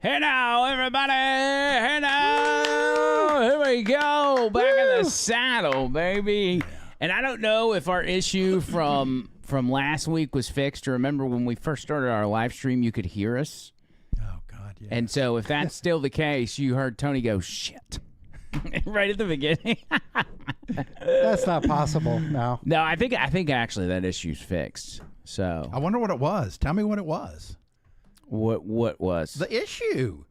Hey now, everybody! Hey now! Here we go, back in the saddle, baby. And I don't know if our issue from last week was fixed. Remember when we first started our live stream, you could hear us? Oh, God, yeah. And so if that's still the case, you heard Tony go, shit. Right at the beginning. That's not possible, no. No, I think actually that issue's fixed. So I wonder what it was. Tell me what it was. What was? The issue.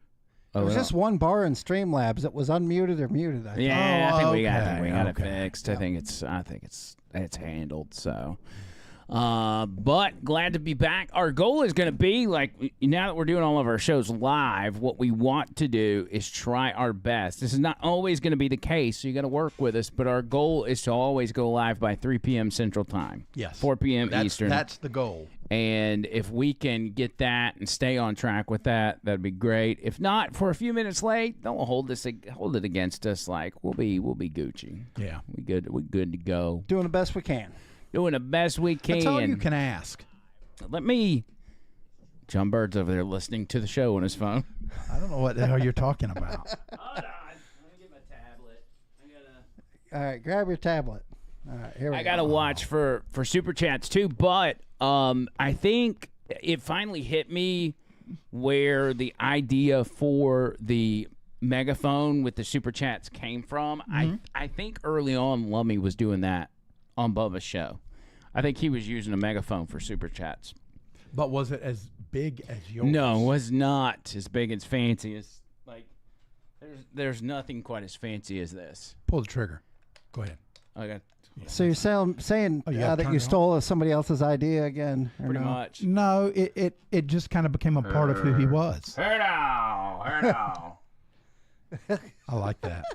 It was just one bar in Streamlabs that was unmuted or muted. I think. Yeah, I think we got it okay. fixed. Yep. I think it's handled. So, but glad to be back. Our goal is going to be like now that we're doing all of our shows live. What we want to do is try our best. This is not always going to be the case, so you got to work with us. But our goal is to always go live by 3 p.m. Central Time. Yes, 4 p.m. Eastern. That's the goal. And if we can get that and stay on track with that, that'd be great. If not, for a few minutes late, don't hold it against us. Like we'll be Gucci. Yeah, we good to go. Doing the best we can. Doing the best we can. That's all you can ask. Let me. John Bird's over there listening to the show on his phone. I don't know what the hell you're talking about. Hold on, let me get my tablet. All right, grab your tablet. All right, here we go. I gotta watch for super chats too, but I think it finally hit me where the idea for the megaphone with the super chats came from. Mm-hmm. I think early on Lummy was doing that on Bubba's show. I think he was using a megaphone for super chats. But was it as big as yours? No, it was not as big as fancy as like. There's nothing quite as fancy as this. Pull the trigger. Go ahead. Okay. So you're saying that you stole somebody else's idea again? Pretty much. No, it just kind of became a part of who he was. Here now. I like that.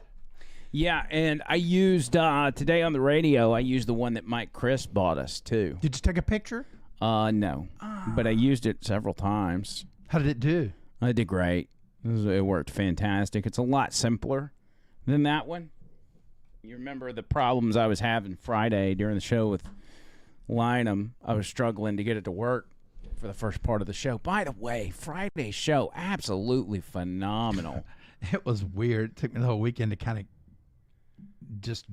Yeah, and I used today on the radio. I used the one that Mike Chris bought us too. Did you take a picture? No, but I used it several times. How did it do? I did great. It worked fantastic. It's a lot simpler than that one. You remember the problems I was having Friday during the show with Lynham. I was struggling to get it to work for the first part of the show. By the way, Friday's show, absolutely phenomenal. It was weird. It took me the whole weekend to kind of just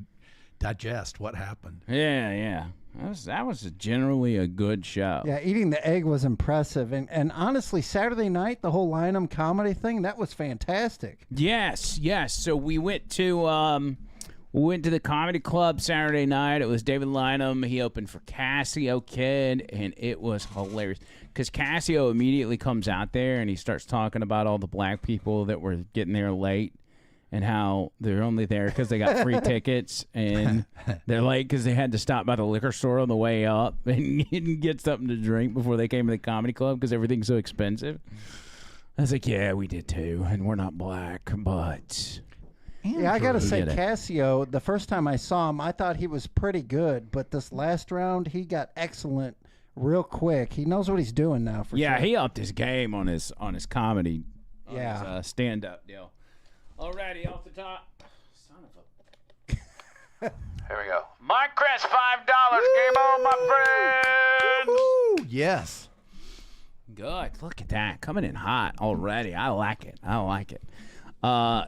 digest what happened. Yeah. That was generally a good show. Yeah, eating the egg was impressive. And honestly, Saturday night, the whole Lynham comedy thing, that was fantastic. Yes. So we went to the comedy club Saturday night. It was David Lynham. He opened for Cassio Kid, and it was hilarious because Cassio immediately comes out there and he starts talking about all the black people that were getting there late and how they're only there because they got free tickets, and they're late because they had to stop by the liquor store on the way up and get something to drink before they came to the comedy club because everything's so expensive. I was like, yeah, we did too, and we're not black, but... Yeah, I got to say, Cassio, the first time I saw him, I thought he was pretty good, but this last round, he got excellent real quick. He knows what he's doing now, for sure. Yeah, he upped his game on his comedy, his stand-up deal. Alrighty, off the top. Son of a... Here we go. Mike Chris, $5. Game on, my friends. Woo-hoo. Yes. Good. Look at that. Coming in hot already. I like it.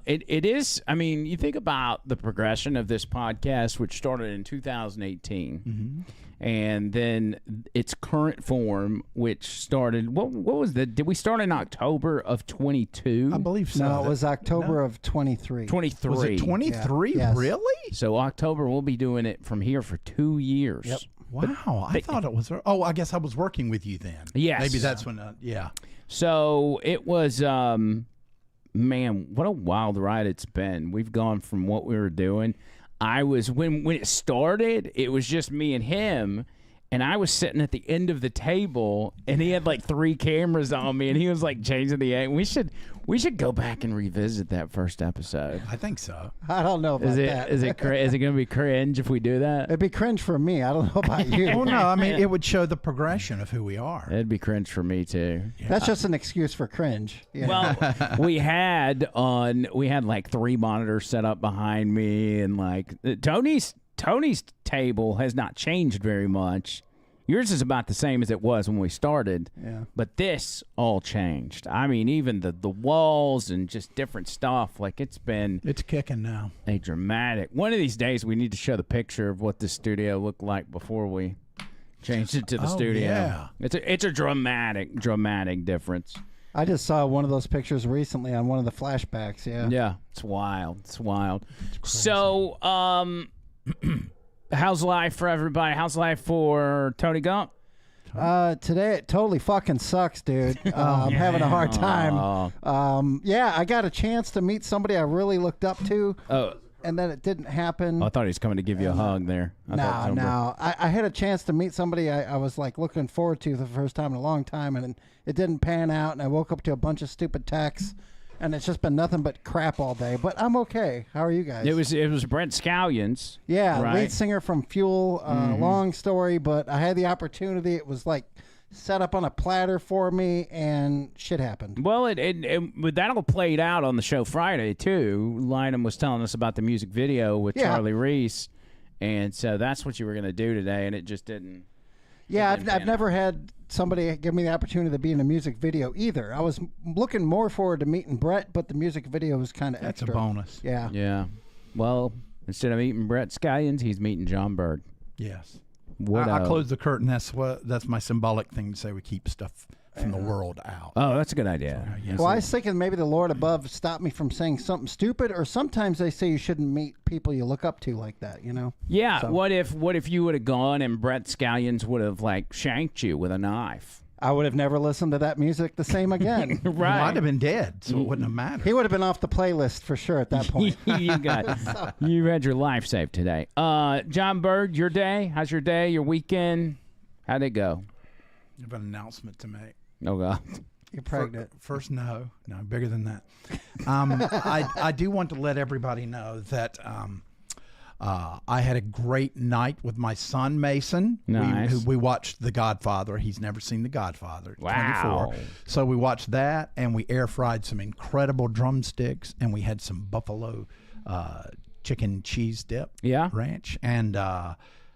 It is, I mean, you think about the progression of this podcast, which started in 2018, and then its current form, which started, what was did we start in October of 22? I believe so. No, it was October of 23. 23. Was it 23? Yeah. Yes. Really? So October, we'll be doing it from here for 2 years. Yep. Wow. I thought it was, I guess I was working with you then. Yes. Maybe that's when, yeah. So it was, man, what a wild ride it's been. We've gone from what we were doing. When it started, it was just me and him, and I was sitting at the end of the table, and he had like 3 cameras on me, and he was like changing the angle. We should go back and revisit that first episode. I think so. I don't know about that. Is it going to be cringe if we do that? It'd be cringe for me. I don't know about you. Well, no, I mean, it would show the progression of who we are. It'd be cringe for me too. Yeah. That's just an excuse for cringe. Yeah. Well, we had like 3 monitors set up behind me, and like Tony's table has not changed very much. Yours is about the same as it was when we started. Yeah. But this all changed. I mean, even the walls and just different stuff. Like, it's kicking now. A dramatic. One of these days, we need to show the picture of what the studio looked like before we changed it to the studio. Yeah. It's a dramatic difference. I just saw one of those pictures recently on one of the flashbacks. Yeah. Yeah, it's wild. It's wild. So, how's life for everybody? How's life for Tony Gump? Today it totally fucking sucks, dude. I'm having a hard time. Yeah, I got a chance to meet somebody I really looked up to. Oh. And then it didn't happen. I thought he was coming to give you a hug there. No. I had a chance to meet somebody I was like looking forward to the first time in a long time, and it didn't pan out. And I woke up to a bunch of stupid texts, and it's just been nothing but crap all day. But I'm okay. How are you guys? It was Brent Scallions. Yeah, right? Lead singer from Fuel. Long story, but I had the opportunity. It was like set up on a platter for me, and shit happened. Well, that all played out on the show Friday, too. Lynham was telling us about the music video with Charlie Reese, and so that's what you were going to do today, and it just didn't. Yeah, I've never had somebody give me the opportunity to be in a music video either. I was looking more forward to meeting Brett, but the music video was kind of extra. That's a bonus. Yeah. Yeah. Well, instead of meeting Brett Scallions, he's meeting John Berg. Yes. I close the curtain. That's my symbolic thing to say we keep stuff from the world out. Oh, that's a good idea. Well, I was thinking maybe the Lord above stopped me from saying something stupid, or sometimes they say you shouldn't meet people you look up to like that, you know? Yeah. So. What if you would have gone and Brett Scallions would have like shanked you with a knife? I would have never listened to that music the same again. Right. He might have been dead, so it wouldn't have mattered. He would have been off the playlist for sure at that point. You had your life saved today. John Berg, your day? How's your day? Your weekend? How'd it go? You have an announcement to make. Oh God. You're pregnant. First, no, bigger than that. I do want to let everybody know that I had a great night with my son Mason. Nice. We watched The Godfather. He's never seen The Godfather. Wow. 24. So we watched that, and we air fried some incredible drumsticks, and we had some buffalo chicken cheese dip ranch, and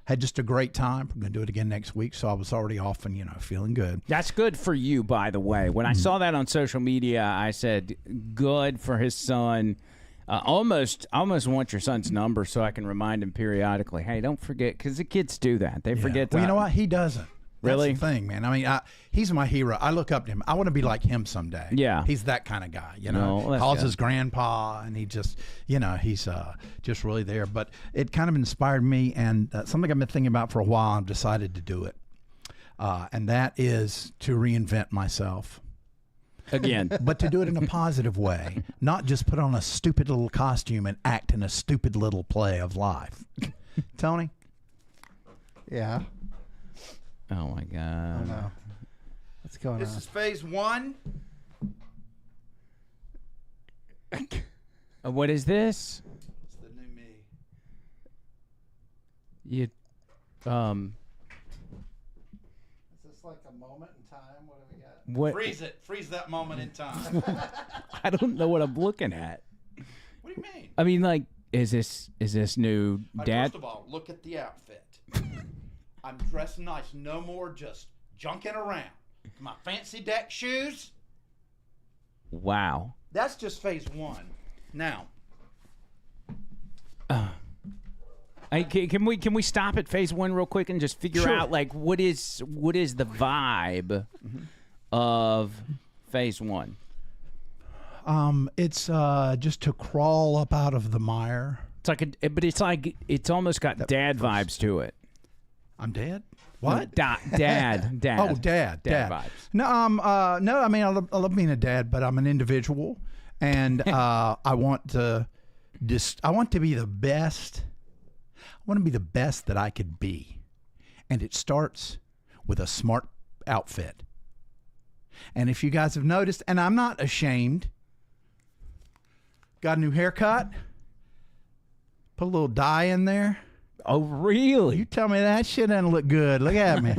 had just a great time. We're going to do it again next week, so I was already off and, feeling good. That's good for you, by the way. When I saw that on social media, I said, good for his son. Almost want your son's number so I can remind him periodically, hey, don't forget, because the kids do that. They forget. Well, you know what? He doesn't. Really? That's the thing, man. I mean, he's my hero. I look up to him. I want to be like him someday. Yeah. He's that kind of guy, No, Calls good. his grandpa, and he just, he's just really there. But it kind of inspired me, and something I've been thinking about for a while. I've decided to do it, and that is to reinvent myself. Again. But to do it in a positive way, not just put on a stupid little costume and act in a stupid little play of life. Tony? Yeah. Oh, my God. Oh, no. What's going on? This is phase 1. What is this? It's the new me. You, Is this like a moment in time? What do we got? what? Freeze it. Freeze that moment in time. I don't know what I'm looking at. What do you mean? I mean, like, is this new dad? First of all, look at the outfit. I'm dressed nice. No more just junking around. My fancy deck shoes. Wow. That's just phase 1. Now. Can we stop at phase 1 real quick and just figure out like what is the vibe of phase 1? It's just to crawl up out of the mire. It's like it's almost got dad vibes to it. I'm dead. What? Dad. Oh, dad vibes. No, no. I mean, I love being a dad, but I'm an individual, and I want to be the best. I want to be the best that I could be, and it starts with a smart outfit. And if you guys have noticed, and I'm not ashamed, got a new haircut, put a little dye in there. Oh, really? You tell me that shit doesn't look good. Look at me.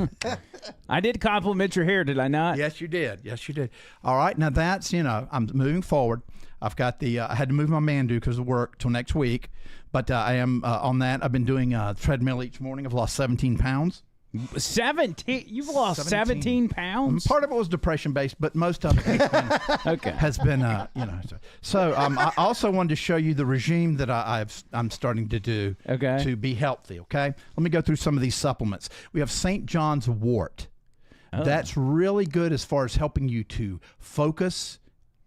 I did compliment your hair, did I not? Yes, you did. Yes, you did. All right. Now that's, I'm moving forward. I've got I had to move my Mandu because of work till next week, but I am on that. I've been doing a treadmill each morning. I've lost 17 pounds. 17? You've lost 17 pounds? Part of it was depression based, but most of it has been, you know. So I also wanted to show you the regime that I'm starting to do to be healthy. Okay, let me go through some of these supplements. We have St. John's wort. Oh. That's really good as far as helping you to focus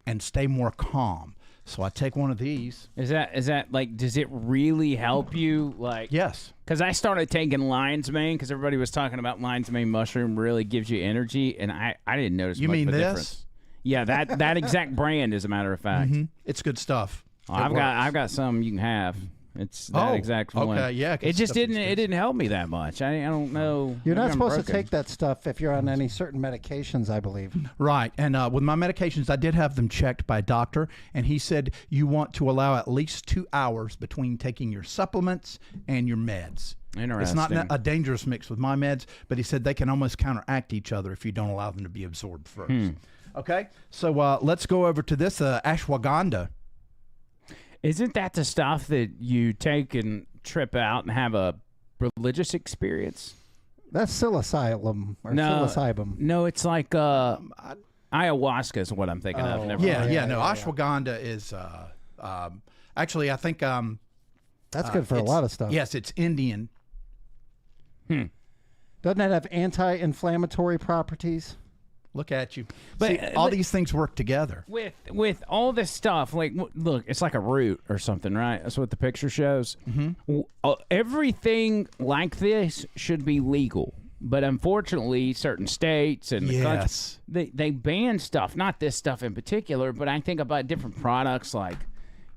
and stay more calm. So I take one of these. Is that like, does it really help you? Like, yes. Because I started taking lion's mane because everybody was talking about lion's mane mushroom really gives you energy, and I didn't notice you much mean of a this? difference. Yeah, that exact brand, as a matter of fact. It's good stuff. I've got some you can have. It's that exact one. Okay, yeah. It just didn't help me that much. I don't know. You're not Maybe I'm supposed to broken. take that stuff if you're on any certain medications, I believe. Right. And with my medications, I did have them checked by a doctor, and he said you want to allow at least 2 hours between taking your supplements and your meds. Interesting. It's not a dangerous mix with my meds, but he said they can almost counteract each other if you don't allow them to be absorbed first. Okay. So let's go over to this ashwagandha. Isn't that the stuff that you take and trip out and have a religious experience? That's psilocybin or psilocybin. No, it's like ayahuasca is what I'm thinking of. Never mind. Ashwagandha is actually I think that's good for a lot of stuff. Yes, it's Indian. Doesn't that have anti-inflammatory properties? Look at you. But, See, all these things work together. With all this stuff, like, look, it's like a root or something, right? That's what the picture shows. Everything like this should be legal. But unfortunately, certain states and the country, they ban stuff. Not this stuff in particular, but I think about different products like,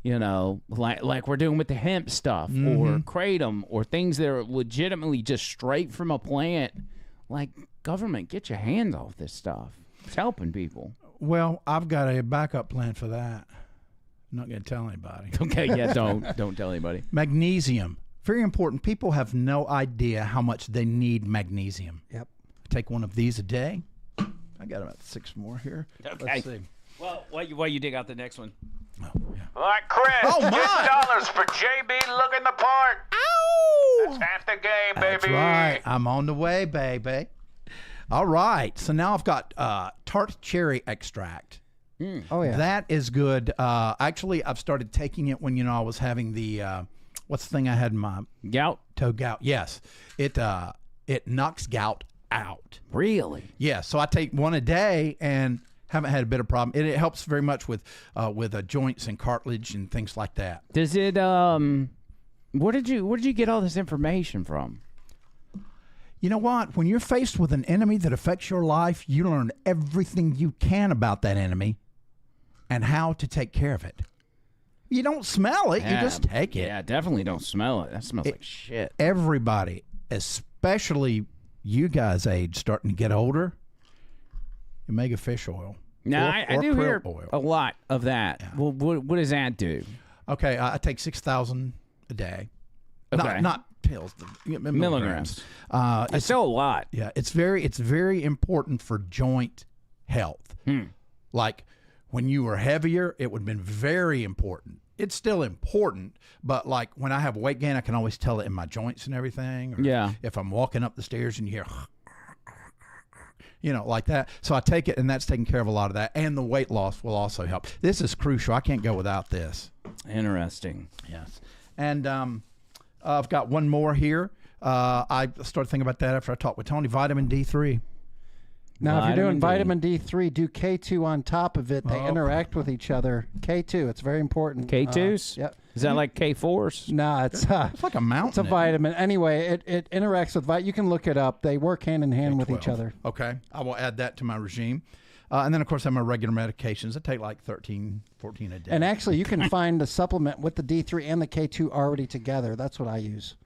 you know, like we're doing with the hemp stuff or kratom or things that are legitimately just straight from a plant. Like, government, get your hands off this stuff. It's helping people. Well, I've got a backup plan for that. I'm not going to tell anybody. Okay, yeah, don't tell anybody. Magnesium. Very important. People have no idea how much they need magnesium. Yep. I take one of these a day. I got about 6 more here. Okay. Let's see. Well, while you dig out the next one. Oh, yeah. All right, Chris. Oh, my. $10 for JB looking the part. Ow! That's half the game, baby. That's right. I'm on the way, baby. All right. So now I've got tart cherry extract. Oh, yeah. That is good. Actually, I've started taking it when, I was having the, what's the thing I had in my Gout? toe gout? Yes. It knocks gout out. Really? Yeah. So I take one a day and haven't had a bit of problem. It helps very much with joints and cartilage and things like that. Does it, where did you get all this information from? You know what? When you're faced with an enemy that affects your life, you learn everything you can about that enemy and how to take care of it. You don't smell it. You just take it. Yeah, definitely don't smell it. That smells like shit. Everybody, especially you guys age, starting to get older, omega fish oil. Now, I do hear oil. a lot of that. Yeah. Well, what does that do? Okay, I take 6,000 a day. Okay. Not pills, milligrams. It's still a lot. Yeah, it's very important for joint health. Like when you were heavier, it would have been very important. It's still important, but like when I have weight gain, I can always tell it in my joints and everything. Or if I'm walking up the stairs and you hear, like that. So I take it, and that's taking care of a lot of that. And the weight loss will also help. This is crucial. I can't go without this. Interesting. Yes. And I've got one more here. I started thinking about that after I talked with Tony. Vitamin D3. Now, if you're doing vitamin D3, do K2 on top of it. They interact with each other. K2, it's very important. K2s? Yep. Is that like K4s? No, it's like a mountain. It's a vitamin. Anyway, it interacts with you can look it up. They work hand in hand with each other. Okay. I will add that to my regime. And then, of course, I have my regular medications. I take like 13, 14 a day. And actually, you can find a supplement with the D3 and the K2 already together. That's what I use.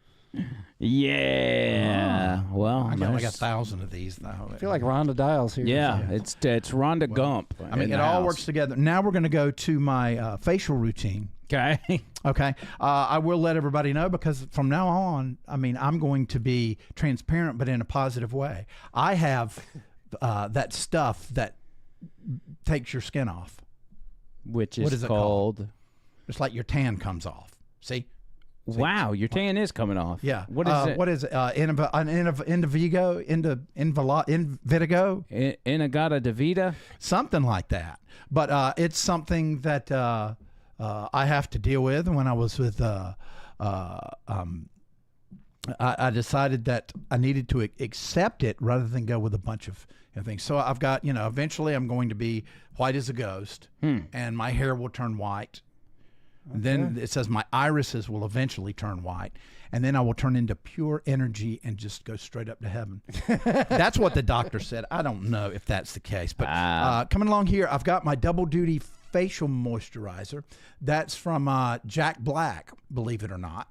Yeah. Well, I got like 1,000 of these, though. I feel like Rhonda Dials here. Yeah, it's Rhonda Gump. I mean, it all works together. Now we're going to go to my facial routine. Okay. Okay. I will let everybody know because from now on, I mean, I'm going to be transparent, but in a positive way. I have that stuff that takes your skin off. Which is what is it called? It's like your tan comes off. See? Wow, your tan is coming off. Yeah. What is it? What is it? Indivigo? Invitigo? Inagata Davida? Something like that. But it's something that I have to deal with. When I was with, I decided that I needed to accept it rather than go with a bunch of things. So I've got, eventually I'm going to be white as a ghost, and my hair will turn white. Okay. Then it says my irises will eventually turn white, and then I will turn into pure energy and just go straight up to heaven. That's what the doctor said. I don't know if that's the case, but coming along here, I've got my double duty facial moisturizer. That's from Jack Black, believe it or not.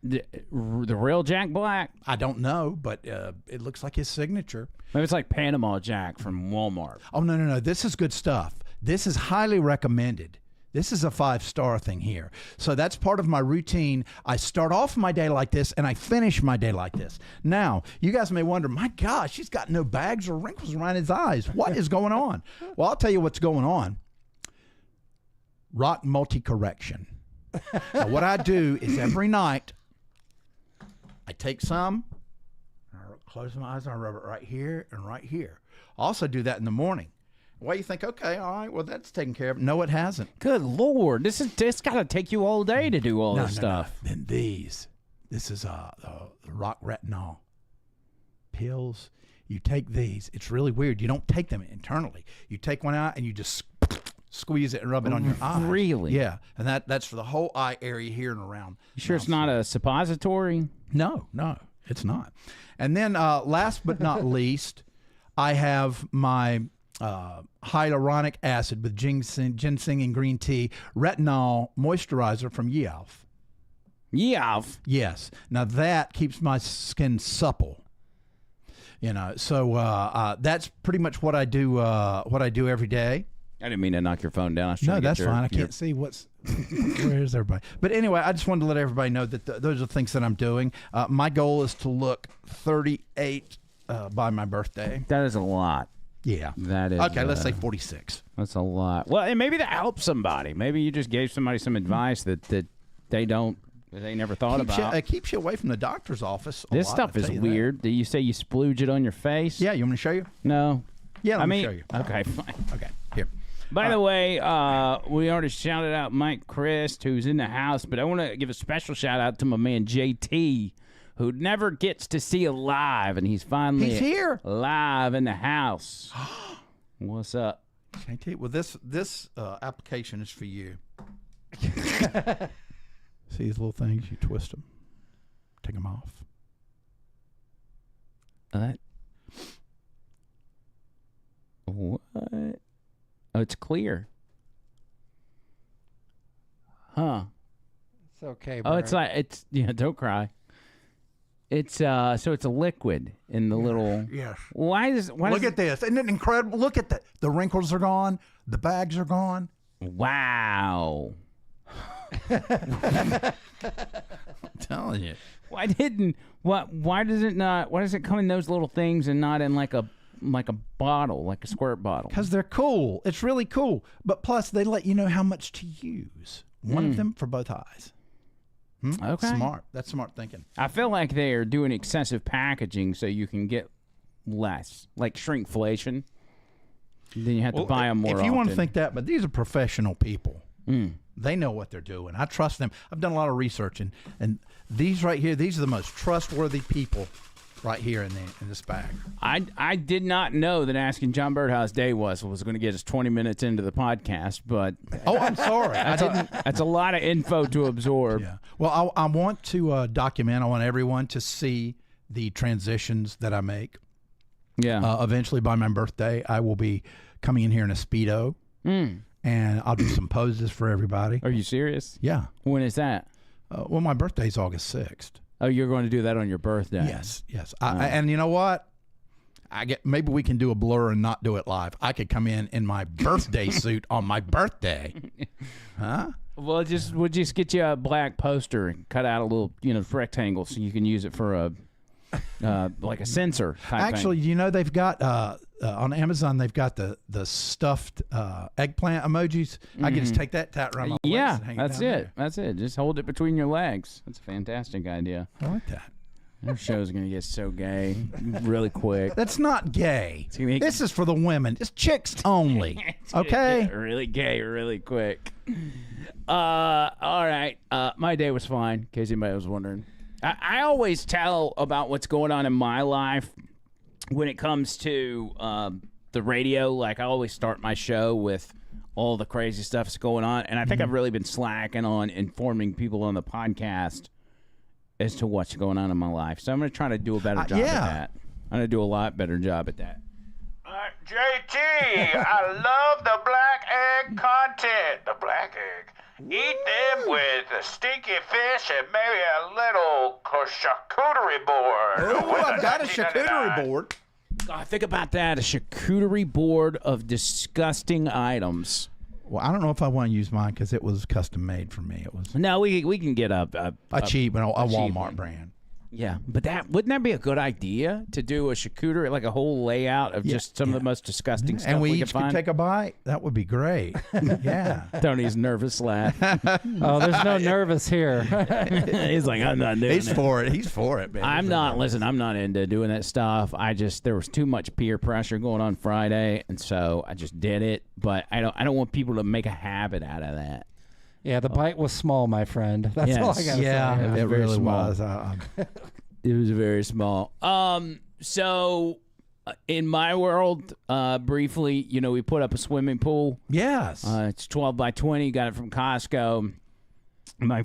The real Jack Black? I don't know, but it looks like his signature. Maybe it's like Panama Jack from Walmart. Oh, no. This is good stuff. This is highly recommended. This is a 5-star thing here. So that's part of my routine. I start off my day like this, and I finish my day like this. Now, you guys may wonder, my gosh, he's got no bags or wrinkles around his eyes. What is going on? Well, I'll tell you what's going on. Rock multi-correction. Now, what I do is every night, I take some, I close my eyes, and I rub it right here and right here. I also do that in the morning. Why you think, okay, all right, well, that's taken care of. No, it hasn't. Good Lord. This got to take you all day to do all this stuff. No. Then this is the rock retinol pills. You take these. It's really weird. You don't take them internally. You take one out and you just squeeze it and rub it on your eye. Really? Yeah. And that's for the whole eye area here and around. You sure it's not a suppository? No, it's not. And then last but not least, I have my hyaluronic acid with ginseng and green tea retinol moisturizer from Yealf. Yealf? Yes. Now that keeps my skin supple. So that's pretty much what I do every day. I didn't mean to knock your phone down. No, that's fine. I can't see where's everybody. But anyway, I just wanted to let everybody know that those are things that I'm doing. My goal is to look 38 by my birthday. That is a lot. Yeah. That is. Okay, let's say 46. That's a lot. Well, and maybe that helps somebody. Maybe you just gave somebody some advice that they never thought about. It keeps you away from the doctor's office. This stuff is weird. Do you say you splooge it on your face? Yeah, you want me to show you? No. Yeah, let me show you. Okay, fine. Okay, here. By the way, we already shouted out Mike Christ, who's in the house, but I want to give a special shout out to my man JT, who never gets to see it live, and he's here live in the house. What's up? JT, well, this application is for you. See these little things? You twist them, take them off. What? Oh, it's clear. Huh. It's okay, Bert. Oh, don't cry. It's so it's a liquid in the little. Yes. Look at this. Isn't it incredible? Look at that. The wrinkles are gone. The bags are gone. Wow. I'm telling you. Why does it come in those little things and not in like a bottle, like a squirt bottle? Because they're cool. It's really cool. But plus, they let you know how much to use. One of them for both eyes. Okay. Smart. That's smart thinking. I feel like they're doing excessive packaging so you can get less, like shrinkflation. Then you have to buy them more often. If you want to think that, but these are professional people. They know what they're doing. I trust them. I've done a lot of research, and these right here, these are the most trustworthy people right here in this bag. I did not know that asking John Bird how his day was going to get us 20 minutes into the podcast, but I'm sorry. I didn't. That's a lot of info to absorb. Yeah. Well, I want to document. I want everyone to see the transitions that I make. Yeah. Eventually, by my birthday, I will be coming in here in a Speedo, and I'll do some poses for everybody. Are you serious? Yeah. When is that? Well, my birthday's August 6th. Oh, you're going to do that on your birthday? Yes. And you know what? Maybe we can do a blur and not do it live. I could come in my birthday suit on my birthday. Huh? Well, we'll just get you a black poster and cut out a little, rectangle so you can use it for a like a sensor type Actually, thing. you know they've got on Amazon they've got the stuffed eggplant emojis. I can just take that, tat around my legs Yeah, and hang that's down it. That's it. Just hold it between your legs. That's a fantastic idea. there. I like that. Our show's gonna get so gay really quick. That's not gay. gonna be- This is for the women. It's chicks only. Okay. Get really gay really quick. All right. My day was fine, in case anybody was wondering. I always tell about what's going on in my life when it comes to the radio. Like, I always start my show with all the crazy stuff that's going on. And I think I've really been slacking on informing people on the podcast as to what's going on in my life. So I'm going to try to do a better job at that. I'm going to do a lot better job at that. JT, I love the black egg content. The black egg. Eat them with a stinky fish and maybe a little charcuterie board. Oh, I've got a charcuterie board. God, think about that. A charcuterie board of disgusting items. Well, I don't know if I want to use mine because it was custom made for me. It was No, we can get a cheap, a Walmart one. brand. Yeah, but wouldn't that be a good idea to do a charcuterie, like a whole layout of just some of the most disgusting stuff And we could each could find? take a bite. That would be great. Yeah. Tony's nervous laugh. Oh, there's no nervous here. He's like, I'm not doing He's it. for it. He's for it, man. I'm not. Listen, I'm not into doing that stuff. There was too much peer pressure going on Friday, and so I just did it. But I don't want people to make a habit out of that. Yeah, the bite was small, my friend. That's all I Yes. got to Yeah, say. was it very really small. was. It was very small. So in my world, briefly, we put up a swimming pool. Yes. It's 12 by 20. Got it from Costco. My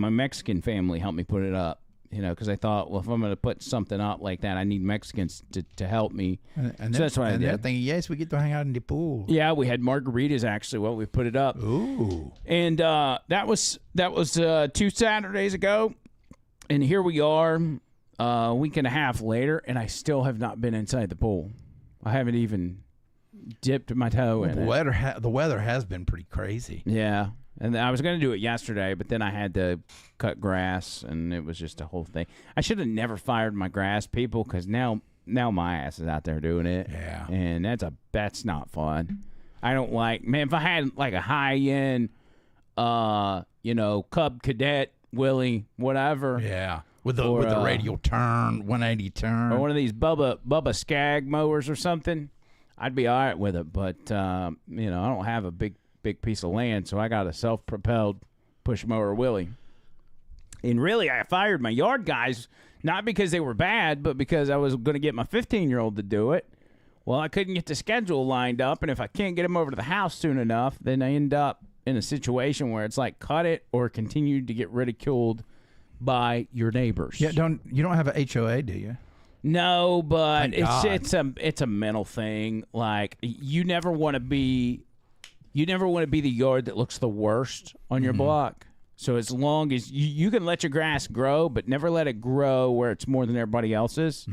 Mexican family helped me put it up. Because I thought, well, if I'm going to put something up like that, I need Mexicans to help me. and so that's what I and did. they're thinking, yes, we get to hang out in the pool. Yeah, we had margaritas actually while we put it up. Ooh. And that was 2 Saturdays ago, and here we are, a week and a half later, and I still have not been inside the pool. I haven't even dipped my toe in it. The weather has been pretty crazy. Yeah, and I was going to do it yesterday, but then I had to cut grass, and it was just a whole thing. I should have never fired my grass people, because now my ass is out there doing it. Yeah. And that's not fun. I don't like, man, if I had like a high-end, Cub Cadet, Willie, whatever. Yeah. With the Or, radial turn, 180 turn. Or one of these Bubba Skag mowers or something, I'd be all right with it. But, I don't have a big piece of land, so I got a self-propelled push mower Willie. And really, I fired my yard guys, not because they were bad, but because I was going to get my 15-year-old to do it. Well, I couldn't get the schedule lined up, and if I can't get him over to the house soon enough, then I end up in a situation where it's like cut it or continue to get ridiculed by your neighbors. Yeah, you don't have a HOA, do you? No, but Thank God. it's a mental thing. Like, you never want to be the yard that looks the worst on your block. So as long as you can let your grass grow, but never let it grow where it's more than everybody else's.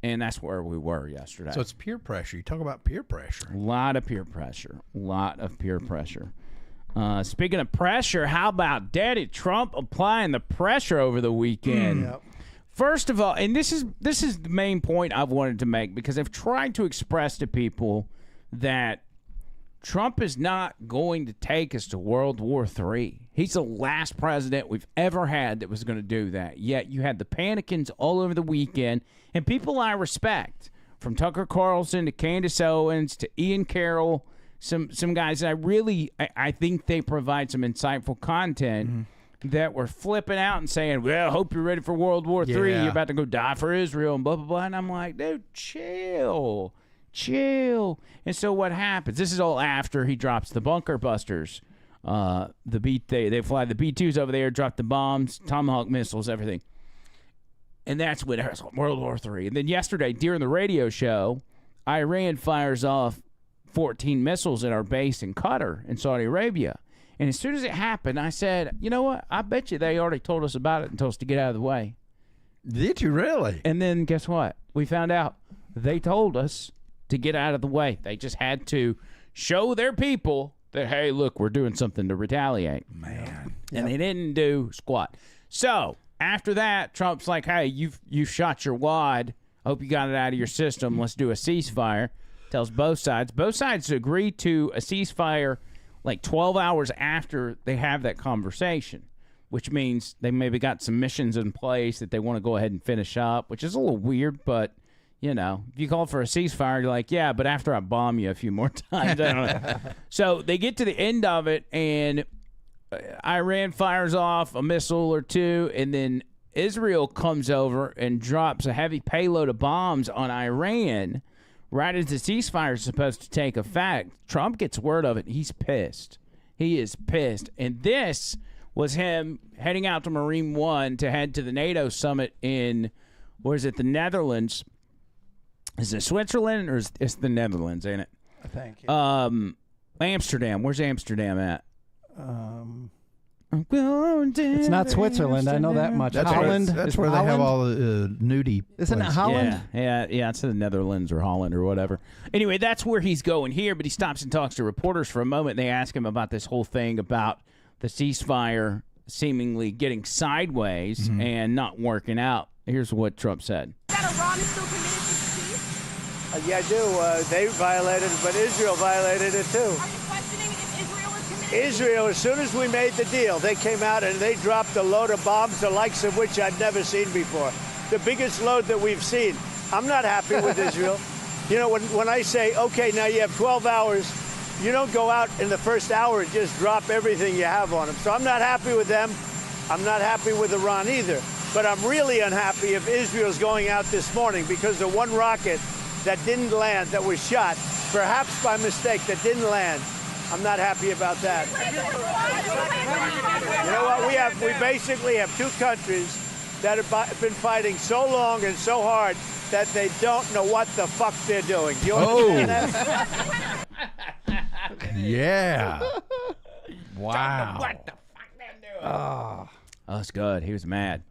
And that's where we were yesterday. So it's peer pressure. You talk about peer pressure. A lot of peer pressure. Speaking of pressure, how about Daddy Trump applying the pressure over the weekend? Yep. First of all, and this is the main point I've wanted to make, because I've tried to express to people that Trump is not going to take us to World War III. He's the last president we've ever had that was going to do that. Yet you had the panicans all over the weekend, and people I respect, from Tucker Carlson to Candace Owens to Ian Carroll, some guys that I think they provide some insightful content that were flipping out and saying, well, I hope you're ready for World War III. Yeah. You're about to go die for Israel and blah, blah, blah. And I'm like, dude, chill. And so what happens? This is all after he drops the bunker busters. They fly the B-2s over there, drop the bombs, Tomahawk missiles, everything. And that's when there's World War III. And then yesterday, during the radio show, Iran fires off 14 missiles at our base in Qatar in Saudi Arabia. And as soon as it happened, I said, you know what? I bet you they already told us about it and told us to get out of the way. Did you really? And then guess what? We found out they told us to get out of the way. They just had to show their people that, hey, look, we're doing something to retaliate. Man. And they didn't do squat. So after that, Trump's like, hey, you shot your wad. Hope you got it out of your system. Let's do a ceasefire. Tells both sides. Both sides agree to a ceasefire like 12 hours after they have that conversation, which means they maybe got some missions in place that they want to go ahead and finish up, which is a little weird, but, you know, if you call for a ceasefire, you're like, yeah, but after I bomb you a few more times, I don't know. So they get to the end of it, and Iran fires off a missile or two, and then Israel comes over and drops a heavy payload of bombs on Iran right as the ceasefire is supposed to take effect. Trump gets word of it. He's pissed. He is pissed. And this was him heading out to Marine One to head to the NATO summit in, where is it, the Netherlands? Is it Switzerland or is it's the Netherlands, ain't it? I think. Amsterdam. Where's Amsterdam at? It's not Switzerland. I know that much. Holland. That's where they have all the nudie. Isn't it Holland? Yeah. It's the Netherlands or Holland or whatever. Anyway, that's where he's going here, but he stops and talks to reporters for a moment. They ask him about this whole thing about the ceasefire seemingly getting sideways and not working out. Here's what Trump said. That Iran is still committed to peace? Yeah, I do. They violated it, but Israel violated it too. Are you questioning if Israel is committed? Israel, as soon as we made the deal, they came out and they dropped a load of bombs, the likes of which I'd never seen before. The biggest load that we've seen. I'm not happy with Israel. You know, when I say, okay, now you have 12 hours, you don't go out in the first hour and just drop everything you have on them. So I'm not happy with them. I'm not happy with Iran either. But I'm really unhappy if Israel's going out this morning because the one rocket that didn't land, that was shot, perhaps by mistake, that didn't land. I'm not happy about that. You know what? We basically have two countries that have been fighting so long and so hard that they don't know what the fuck they're doing. Do you understand that? Yeah. Wow. What the fuck they're doing? Oh, that's good. He was mad.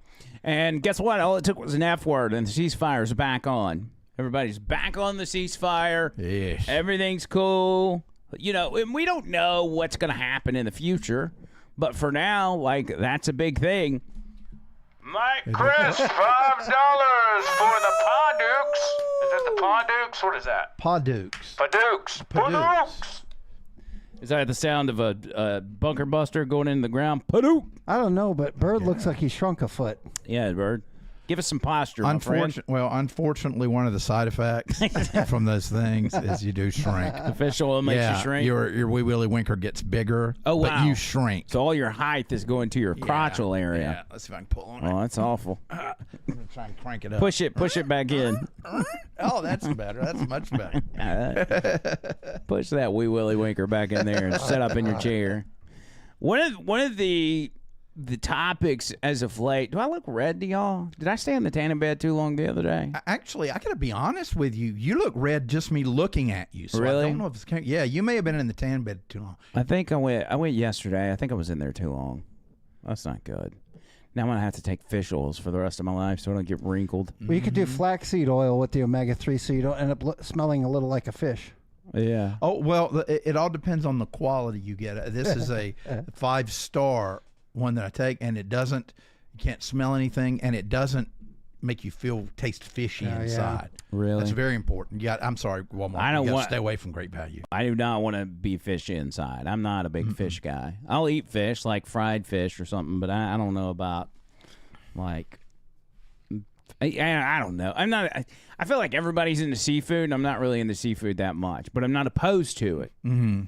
And guess what? All it took was an F word, and the ceasefire's back on. Everybody's back on the ceasefire. Yes. Everything's cool. You know, and we don't know what's going to happen in the future, but for now, like, that's a big thing. Mike Chris, $5 for the Padukes. Is that the Padukes? What is that? Padukes. Padukes. Padukes. Is that the sound of a bunker buster going into the ground? Padook. I don't know, but Bird looks like he shrunk a foot. Yeah, Bird. Give us some posture, my friend. Unfortunately, one of the side effects from those things is you do shrink. The fish oil makes you shrink. Your wee willy winker gets bigger. Oh, wow. But you shrink. So all your height is going to your crotchal area. Yeah, let's see if I can pull on it. Oh, that's awful. I'm gonna try and crank it up. Push it back in. Oh, that's better. That's much better. Push that wee willy winker back in there and sit up in your chair. One of the topics as of late. Do I look red to y'all? Did I stay in the tanning bed too long the other day? Actually, I got to be honest with you. You look red just me looking at you. So Really? I don't know if it's. Yeah, you may have been in the tan bed too long. I think I went yesterday. I think I was in there too long. That's not good. Now I'm going to have to take fish oils for the rest of my life so I don't get wrinkled. Well, you could do flaxseed oil with the omega-3 so you don't end up smelling a little like a fish. Yeah. Oh, well, it all depends on the quality you get. This is a 5-star one that I take, and it doesn't, you can't smell anything, and it doesn't make you taste fishy inside. Really? That's very important. I'm sorry, Walmart. I don't you want to stay away from Great Value. I do not want to be fishy inside. I'm not a big fish guy. I'll eat fish, like fried fish or something, but I don't know about, like, I don't know. I'm not. I feel like everybody's into seafood, and I'm not really into seafood that much, but I'm not opposed to it. Mm-hmm.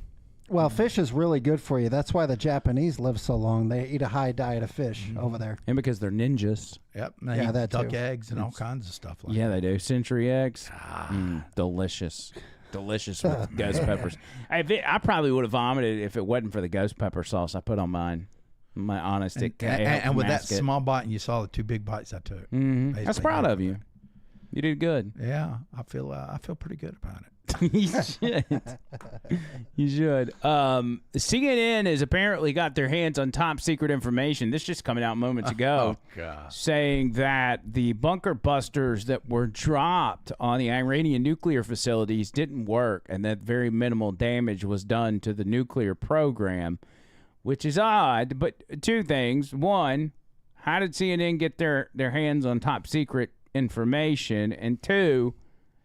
Well, fish is really good for you. That's why the Japanese live so long. They eat a high diet of fish over there. And because they're ninjas. Yep. Yeah, that duck too. eggs and all kinds of stuff like Yeah, they do. Century eggs. Delicious. Delicious with ghost peppers. I probably would have vomited if it wasn't for the ghost pepper sauce I put on mine. My honest. And with that small bite, and you saw the 2 big bites I took. Mm-hmm. I was proud of you. You did good. Yeah, I feel pretty good about it. You should. You should. CNN has apparently got their hands on top secret information. This just coming out moments ago. Oh, God. Saying that the bunker busters that were dropped on the Iranian nuclear facilities didn't work, and that very minimal damage was done to the nuclear program, which is odd. But 2 things. One, how did CNN get their hands on top secret information? And two,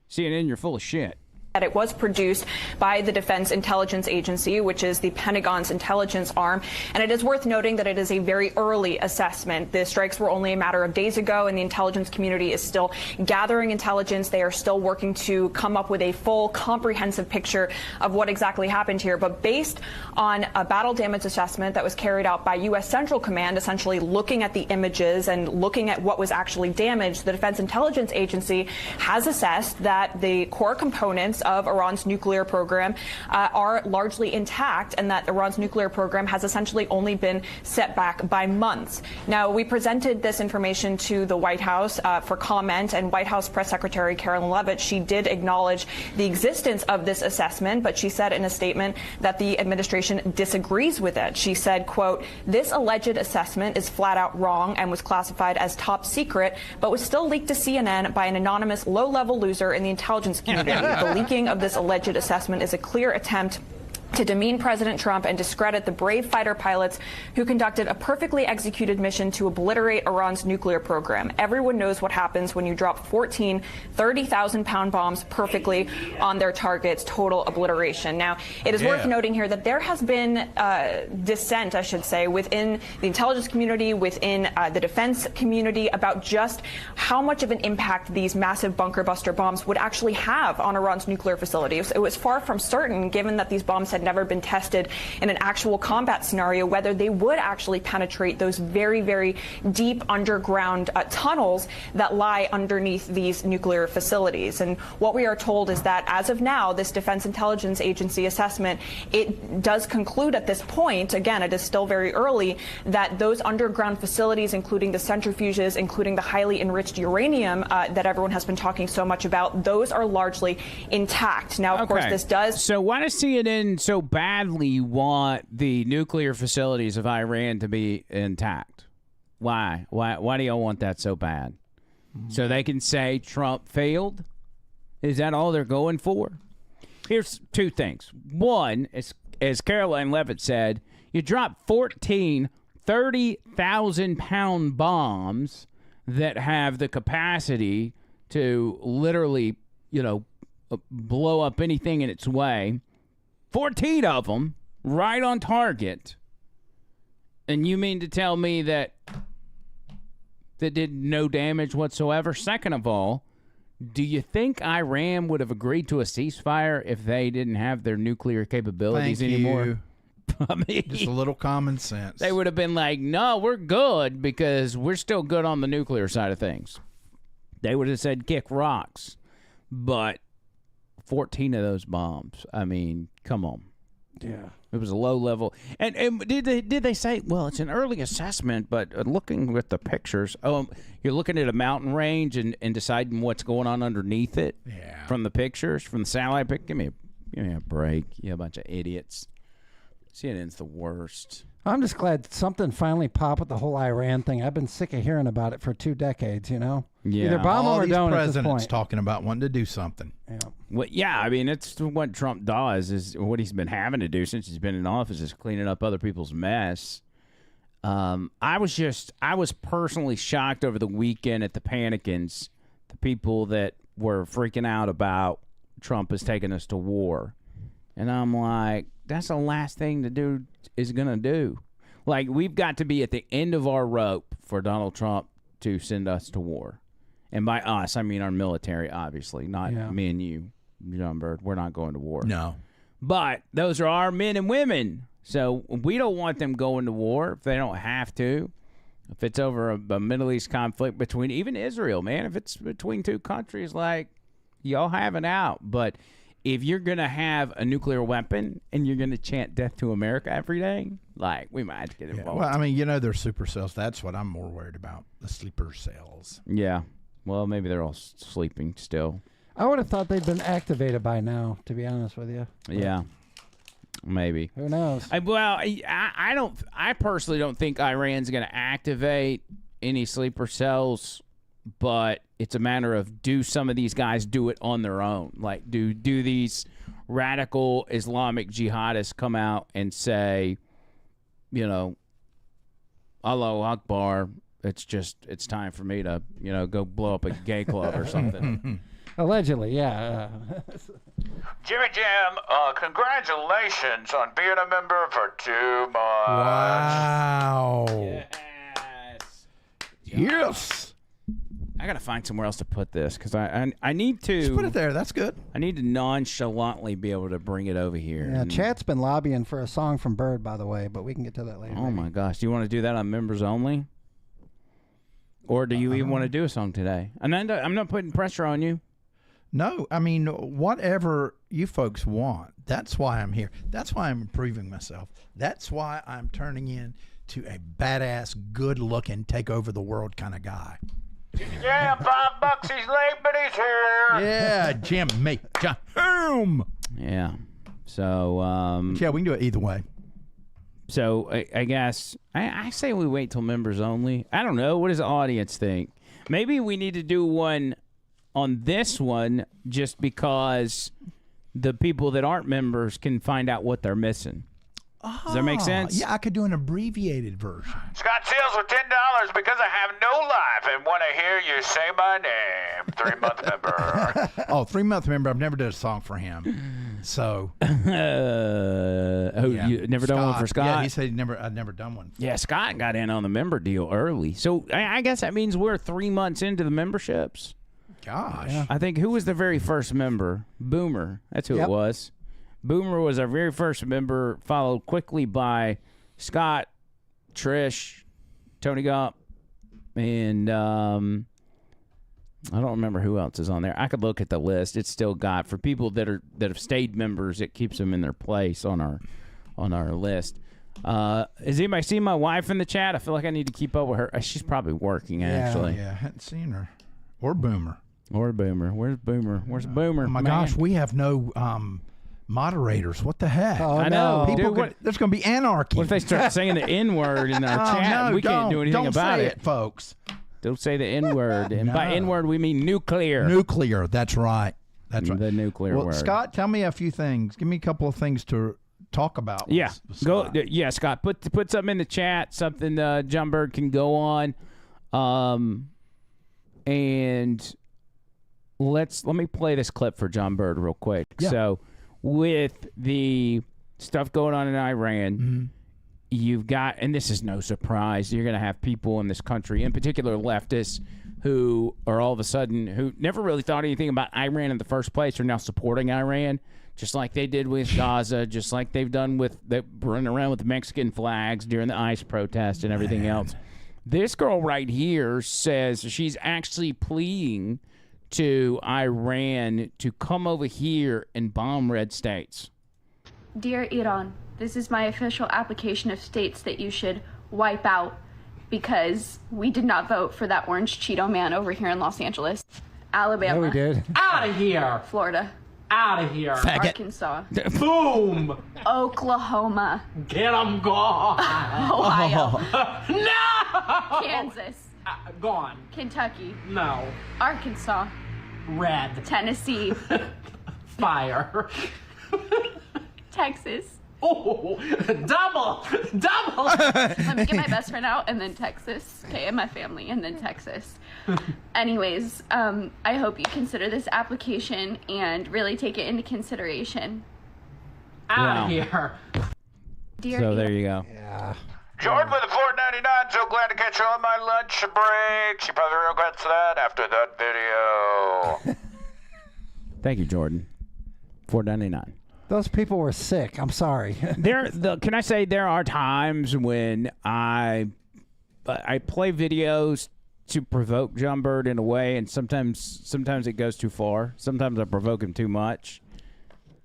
CNN, you're full of shit. That it was produced by the Defense Intelligence Agency, which is the Pentagon's intelligence arm. And it is worth noting that it is a very early assessment. The strikes were only a matter of days ago, and the intelligence community is still gathering intelligence. They are still working to come up with a full, comprehensive picture of what exactly happened here. But based on a battle damage assessment that was carried out by U.S. Central Command, essentially looking at the images and looking at what was actually damaged, the Defense Intelligence Agency has assessed that the core components of Iran's nuclear program are largely intact, and that Iran's nuclear program has essentially only been set back by months. Now, we presented this information to the White House for comment, and White House Press Secretary Carolyn Leavitt, she did acknowledge the existence of this assessment, but she said in a statement that the administration disagrees with it. She said, quote, "This alleged assessment is flat out wrong and was classified as top secret, but was still leaked to CNN by an anonymous low-level loser in the intelligence community. The leaking of this alleged assessment is a clear attempt to demean President Trump and discredit the brave fighter pilots who conducted a perfectly executed mission to obliterate Iran's nuclear program. Everyone knows what happens when you drop 14 30,000-pound bombs perfectly on their targets, total obliteration." Now, it is worth noting here that there has been dissent, I should say, within the intelligence community, within the defense community, about just how much of an impact these massive bunker buster bombs would actually have on Iran's nuclear facilities. It was far from certain, given that these bombs had never been tested in an actual combat scenario, whether they would actually penetrate those very, very deep underground tunnels that lie underneath these nuclear facilities. And what we are told is that as of now, this Defense Intelligence Agency assessment, it does conclude at this point, again, it is still very early, that those underground facilities, including the centrifuges, including the highly enriched uranium that everyone has been talking so much about, those are largely intact. Now, of course, this does... So why does CNN so badly want the nuclear facilities of Iran to be intact? Why do y'all want that so bad? So they can say Trump failed? Is that all they're going for? Here's two things. One, as Caroline Leavitt said, you drop 14 30,000-pound bombs that have the capacity to literally, blow up anything in its way. 14 of them right on target. And you mean to tell me that did no damage whatsoever? Second of all, do you think Iran would have agreed to a ceasefire if they didn't have their nuclear capabilities anymore? I mean, just a little common sense. They would have been like, no, we're good because we're still good on the nuclear side of things. They would have said kick rocks. But 14 of those bombs, I mean, come on. Yeah. It was a low level. And did they say, well, it's an early assessment, but looking at the pictures, you're looking at a mountain range and deciding what's going on underneath it from the pictures, from the satellite pic? Give me a break, you bunch of idiots. CNN's the worst. I'm just glad something finally popped with the whole Iran thing. I've been sick of hearing about it for 2 decades, Yeah. Either bomb all or these don't presidents at this point. talking about wanting to do something. Yeah. Well, yeah, I mean, it's what Trump does, is what he's been having to do since he's been in office, is cleaning up other people's mess. I was personally shocked over the weekend at the Panicans, the people that were freaking out about Trump is taking us to war. And I'm like, that's the last thing the dude is going to do. Like, we've got to be at the end of our rope for Donald Trump to send us to war. And by us, I mean our military, obviously, not me and you, John Bird. We're not going to war. No. But those are our men and women. So we don't want them going to war if they don't have to. If it's over a Middle East conflict between even Israel, man, if it's between two countries, like, y'all have it out. But if you're going to have a nuclear weapon and you're going to chant death to America every day, like, we might have to get involved. Well, I mean, they're super cells. That's what I'm more worried about, the sleeper cells. Yeah. Well, maybe they're all sleeping still. I would have thought they'd been activated by now, to be honest with you. Yeah. Maybe. Who knows? I personally don't think Iran's going to activate any sleeper cells, but it's a matter of, do some of these guys do it on their own? Like, do these radical Islamic jihadists come out and say, Allahu Akbar, it's time for me to go blow up a gay club or something. Allegedly, yeah. Jimmy Jam, congratulations on being a member for 2 months. Wow. Yes. I gotta find somewhere else to put this because I need to Just put it there. That's good. I need to nonchalantly be able to bring it over here. Yeah, and- chat's been lobbying for a song from Bird, by the way, but we can get to that later. Oh my gosh, do you want to do that on members only, or do you even want to do a song today? Ananda, I'm not putting pressure on you. No, I mean, whatever you folks want. That's why I'm here. That's why I'm improving myself. That's why I'm turning into a badass, good-looking, take over the world kind of guy. Yeah, $5, he's late, but he's here. Yeah, Jimmy. Boom. Yeah. So Yeah, we can do it either way. So I guess I say we wait till members only. I don't know. What does the audience think? Maybe we need to do one on this one just because the people that aren't members can find out what they're missing. Does that make sense? Yeah, I could do an abbreviated version. Scott Seals with $10 because I have no life and want to hear you say my name. 3-month member. Oh, 3-month member. I've never done a song for him. So. Yeah. You never done one for Scott? Yeah, he said I'd never done one. Yeah, Scott got in on the member deal early. So I guess that means we're 3 months into the memberships. Gosh. Yeah. I think who was the very first member? Boomer. That's who Yep. it was. Boomer was our very first member, followed quickly by Scott, Trish, Tony Gump, and I don't remember who else is on there. I could look at the list. It's still got for people that have stayed members. It keeps them in their place on our list. Has anybody seen my wife in the chat? I feel like I need to keep up with her. She's probably working actually. Yeah, I hadn't seen her. Or Boomer. Or Boomer. Where's Boomer? Where's Boomer? Oh my man? gosh, we have no moderators. What the heck? Oh, I know. no. People Dude, there's going to be anarchy. What if they start saying the N word in our Oh, chat? no, We can't do anything don't about say it. folks. Don't say the N word, and by No. N word we mean nuclear. Nuclear. That's right. That's right. The nuclear Well, word. Scott, tell me a few things. Give me a couple of things to talk about. Yeah, with go. Scott. Yeah, Scott, put something in the chat. Something John Bird can go on, and let me play this clip for John Bird real quick. Yeah. So, with the stuff going on in Iran, Mm-hmm. you've got, and this is no surprise, you're going to have people in this country, in particular leftists, who are all of a sudden, who never really thought anything about Iran in the first place, are now supporting Iran, just like they did with Gaza, just like they've done with, they running around with Mexican flags during the ICE protest and everything else. This girl right here says she's actually pleading to Iran to come over here and bomb red states. Dear Iran, this is my official application of states that you should wipe out because we did not vote for that orange Cheeto man over here in Los Angeles. Alabama. Yeah, we did. Out of here! Florida. Out of here! Arkansas. Boom! Oklahoma. Get 'em gone! Ohio. No! Kansas. Gone. Kentucky. No. Arkansas. Red. Tennessee. Fire. Texas. Oh, double! Double! Let me get my best friend out and then Texas. Okay, and my family and then Texas. Anyways, I hope you consider this application and really take it into consideration. Out Wow. of here. Dear So there you go. Yeah. Jordan with a $4.99. So glad to catch you on my lunch break. She probably regrets that after that video. Thank you, Jordan. $4.99. Those people were sick. I'm sorry. Can I say there are times when I play videos to provoke John Bird in a way, and sometimes it goes too far. Sometimes I provoke him too much,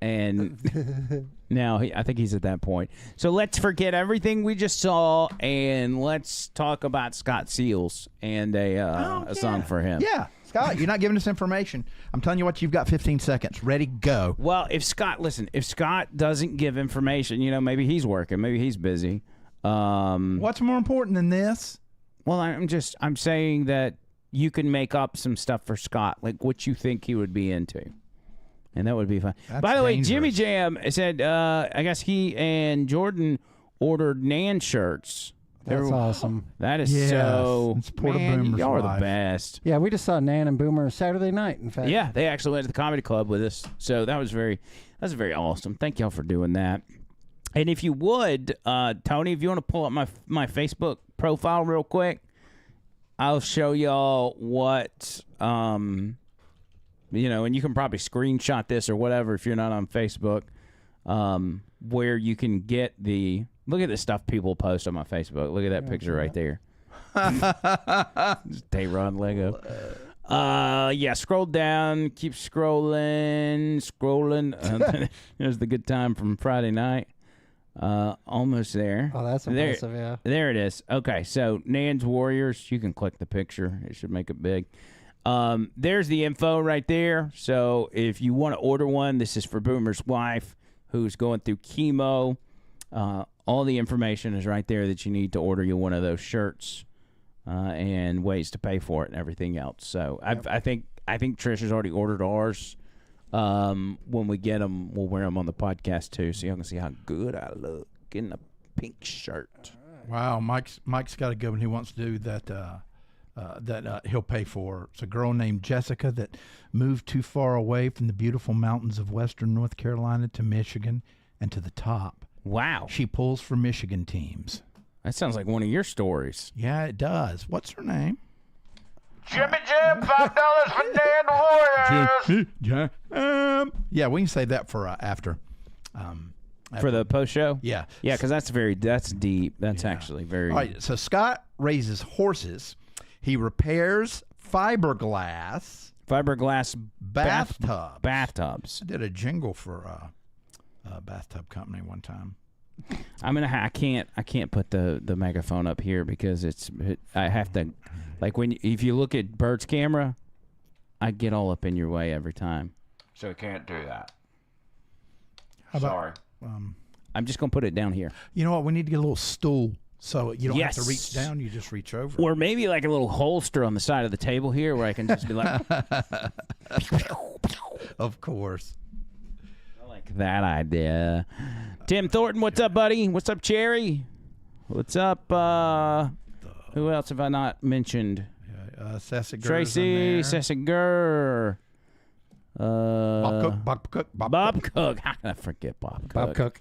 and now I think he's at that point. So let's forget everything we just saw, and let's talk about Scott Seals and a song for him. Yeah. Scott, you're not giving us information. I'm telling you what, you've got 15 seconds. Ready, go. Well, if Scott doesn't give information, maybe he's working, maybe he's busy. What's more important than this? Well, I'm saying that you can make up some stuff for Scott, like what you think he would be into. And that would be fun. That's By the way, dangerous. Jimmy Jam said, I guess he and Jordan ordered Nan shirts. That's awesome. That is Yes, so. it's Porter Man, Boomer's y'all are wife. the best. Yeah, we just saw Nan and Boomer Saturday night. In fact. Yeah, they actually went to the comedy club with us, so that's very awesome. Thank y'all for doing that. And if you would, Tony, if you want to pull up my Facebook profile real quick, I'll show y'all what and you can probably screenshot this or whatever if you're not on Facebook, where you can get the. Look at the stuff people post on my Facebook. Look at that picture right there. Just Tay-Ron Lego. Yeah, scroll down. Keep scrolling. There's the good time from Friday night. Almost there. Oh, that's impressive, yeah. There it is. Okay, so Nan's Warriors. You can click the picture. It should make it big. There's the info right there. So if you want to order one, this is for Boomer's wife who's going through chemo. All the information is right there that you need to order you one of those shirts, and ways to pay for it and everything else. So I think Trish has already ordered ours. When we get them, we'll wear them on the podcast too, so y'all can see how good I look in the pink shirt. Wow, Mike's got a good one. He wants to do that. That he'll pay for. It's a girl named Jessica that moved too far away from the beautiful mountains of western North Carolina to Michigan and to the top. Wow. She pulls for Michigan teams. That sounds like one of your stories. Yeah, it does. What's her name? Jimmy Jim, $5 for Dan Warriors. Yeah, we can save that for after. For the post show? Yeah. Yeah, because that's deep. That's actually very. All right, so Scott raises horses. He repairs fiberglass bathtubs. I did a jingle for a bathtub company one time. I can't put the megaphone up here because I have to, like if you look at Bert's camera, I get all up in your way every time. So I can't do that. Sorry. I'm just gonna put it down here. You know what? We need to get a little stool so you don't have to Yes. reach down. You just reach over. Or maybe like a little holster on the side of the table here where I can just be like, Of course. I like that idea. Tim Thornton, what's up, buddy? What's up, Cherry? What's up? Who else have I not mentioned? Sessiger. Tracy, Sessiger. Bob Cook. Bob Cook. How can I forget Bob Cook?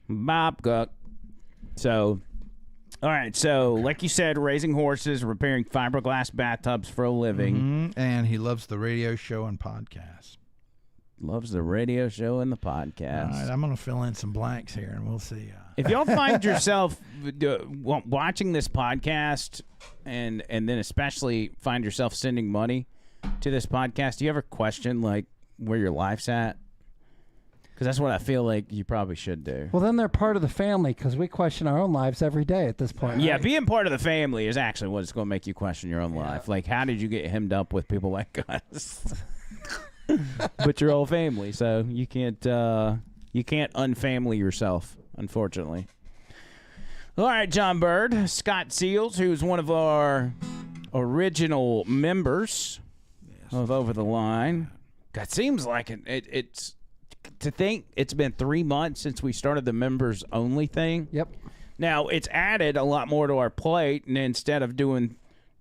Bob Cook. So, all right. So, like you said, raising horses, repairing fiberglass bathtubs for a living. Mm-hmm. And he loves the radio show and podcast. Loves the radio show and the podcast. All right, I'm going to fill in some blanks here, and we'll see. If y'all find yourself watching this podcast and then especially find yourself sending money to this podcast, do you ever question, like, where your life's at? Because that's what I feel like you probably should do. Well, then they're part of the family because we question our own lives every day at this point. Yeah, right? being part of the family is actually what's going to make you question your own life. Like, how did you get hemmed up with people like us? But your whole family, so you can't unfamily yourself, unfortunately. All right, John Bird, Scott Seals, who's one of our original members of Over the Line. God, seems like it's to think it's been 3 months since we started the members only thing. Yep. Now it's added a lot more to our plate, and instead of doing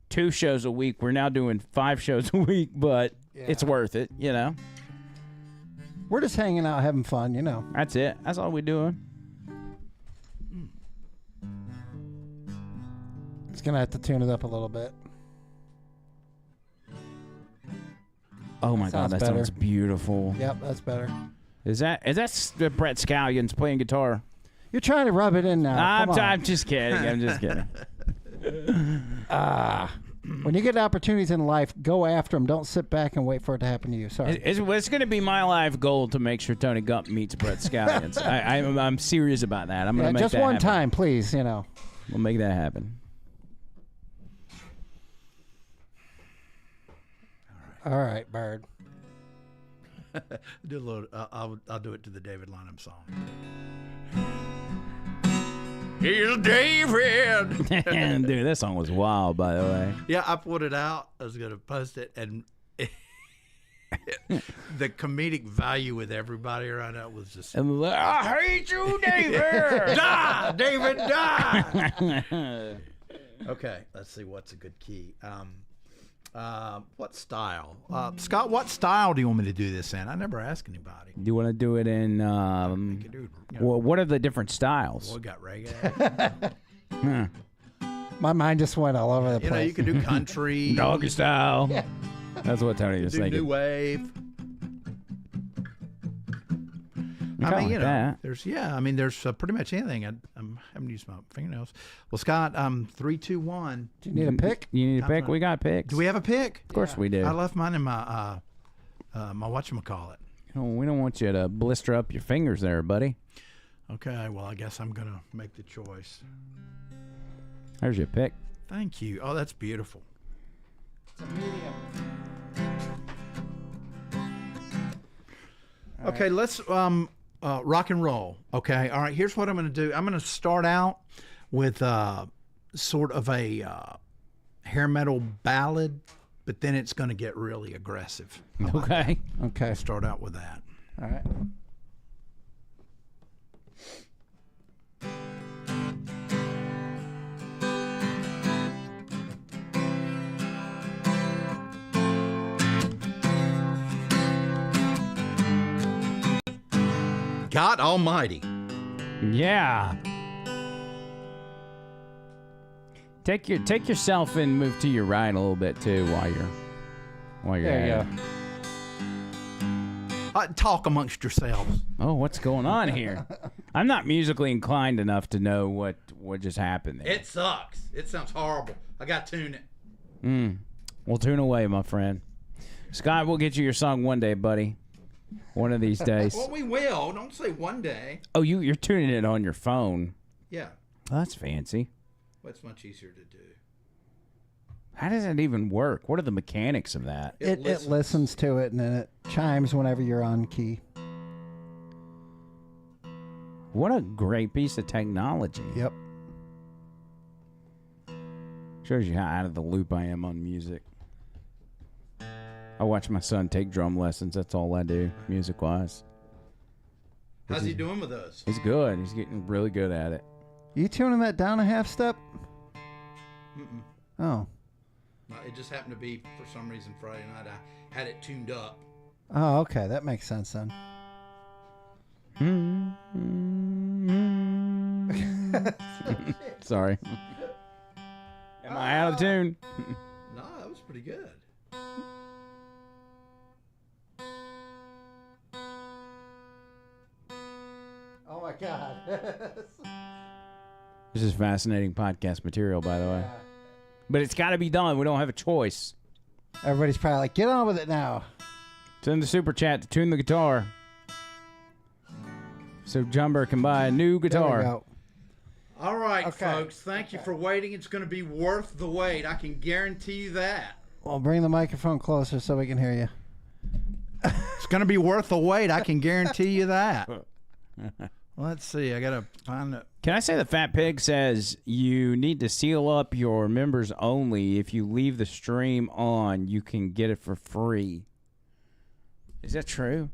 2 shows a week, we're now doing 5 shows a week. But it's worth it, you know. We're just hanging out, having fun, you know. That's it. That's all we're doing. It's gonna have to tune it up a little bit. Oh my God, that better. sounds beautiful. Yep, that's better. Is that Brett Scallions playing guitar? You're trying to rub it in now. I'm just kidding. I'm just kidding. When you get opportunities in life, go after them. Don't sit back and wait for it to happen to you. Sorry. It's going to be my life goal to make sure Tony Gump meets Brett Scallions. I'm serious about that. I'm going to make just that one happen. time, please. You know. We'll make that happen. All right, Bird. Do a little. I'll do it to the David Lynham song. Here's David. Dude, that song was wild, by the way. Yeah, I put it out. I was going to post it, and the comedic value with everybody right now was just. And I hate you, David. Die, David, die. Okay, let's see what's a good key. What style? Scott, what style do you want me to do this in? I never asked anybody. Do you want to do it in? What are the different styles? Well, we got reggae. My mind just went all over the place. You know, you can do country, Doggy style. Yeah. That's what Tony was do thinking. new wave. I mean, like that. there's pretty much anything. I haven't used my fingernails. Well, Scott, 3, 2, 1. Do you need a pick? You need a pick? We got picks. Do we have a pick? Of course we do. I left mine in my my whatchamacallit. We don't want you to blister up your fingers there, buddy. Okay, well, I guess I'm gonna make the choice. There's your pick. Thank you. Oh, that's beautiful. It's a medium. Okay, let's rock and roll. Okay, all right. Here's what I'm going to do. I'm going to start out with sort of a hair metal ballad, but then it's going to get really aggressive. Okay. Okay. I'll start out with that. All right. God Almighty. Yeah. Take yourself and move to your right a little bit too while you're There you at go. it. Talk amongst yourselves. Oh, what's going on here? I'm not musically inclined enough to know what just happened there. It sucks. It sounds horrible. I got to tune it. Well, tune away, my friend. Scott, we'll get you your song one day, buddy. One of these days. Well, we will. Don't say one day. Oh, you're tuning it on your phone. Yeah. Oh, that's fancy. Well, it's much easier to do. How does that even work? What are the mechanics of that? It listens to it and then it chimes whenever you're on key. What a great piece of technology. Yep. Shows you how out of the loop I am on music. I watch my son take drum lessons. That's all I do, music-wise. How's he doing with those? He's good. He's getting really good at it. You tuning that down a half step? Mm-mm. Oh. No, it just happened to be, for some reason, Friday night. I had it tuned up. Oh, okay. That makes sense then. Sorry. Am I out of tune? No, that was pretty good. Oh my God. This is fascinating podcast material, by the way. But it's got to be done. We don't have a choice. Everybody's probably like, get on with it now. Send the super chat to tune the guitar, so Jumber can buy a new There we guitar. go. All right, Okay. folks. Thank you for waiting. It's going to be worth the wait. I can guarantee you that. Well, bring the microphone closer so we can hear you. It's going to be worth the wait. I can guarantee you that. Let's see. I got to find it. Can I say the Fat Pig says you need to seal up your members only. If you leave the stream on, you can get it for free. Is that true?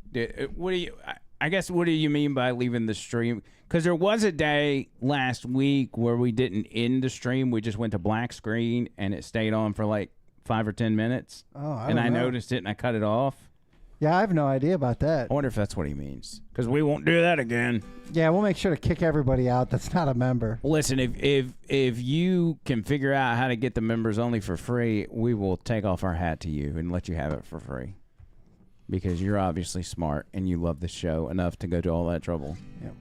What do you? I guess what do you mean by leaving the stream? Because there was a day last week where we didn't end the stream. We just went to black screen and it stayed on for like 5 or 10 minutes. Oh, I and don't I know. noticed it and I cut it off. Yeah, I have no idea about that. I wonder if that's what he means. Because we won't do that again. Yeah, we'll make sure to kick everybody out that's not a member. Listen, if you can figure out how to get the members only for free, we will take off our hat to you and let you have it for free. Because you're obviously smart and you love the show enough to go to all that trouble. Yep.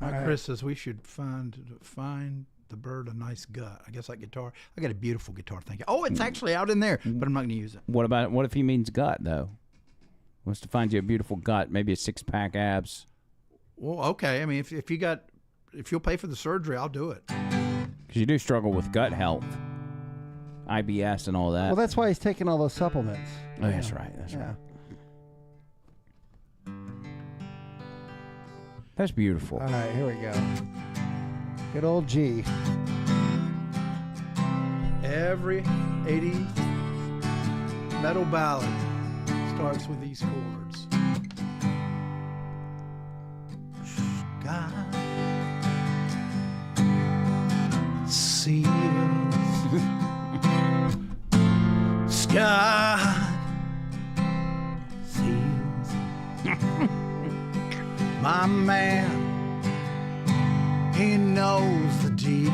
All right. Chris says we should find the bird a nice gut. I guess that guitar. I got a beautiful guitar. Thank you. Oh, it's actually out in there, but I'm not going to use it. What if he means gut though? Wants to find you a beautiful gut, maybe a 6-pack abs. Well, okay. I mean, if you'll pay for the surgery, I'll do it. Because you do struggle with gut health, IBS, and all that. Well, that's why he's taking all those supplements. Oh, that's right. That's Yeah. right. That's beautiful. All right, here we go. Good old G. Every 80 Metal ballad starts with these chords. God seals. Scott seals. My man, he knows the deal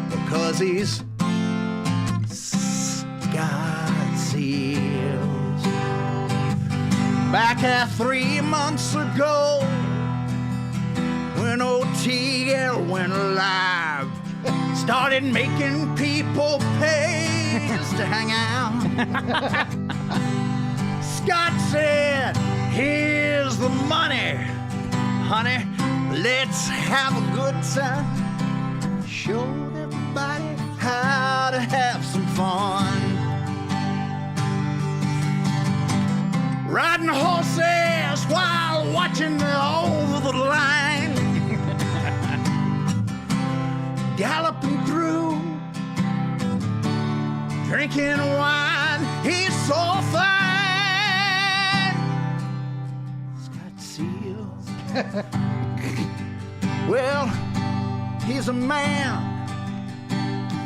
because he's Scott seals. Back at 3 months ago, when OTL went live, started making people pay just to hang out. Scott said, here's the money, honey, let's have a good time. Show everybody how to have some fun. Riding horses while watching over the line. Galloping through, drinking wine, he's so fine. Scott Seals. Well, he's a man,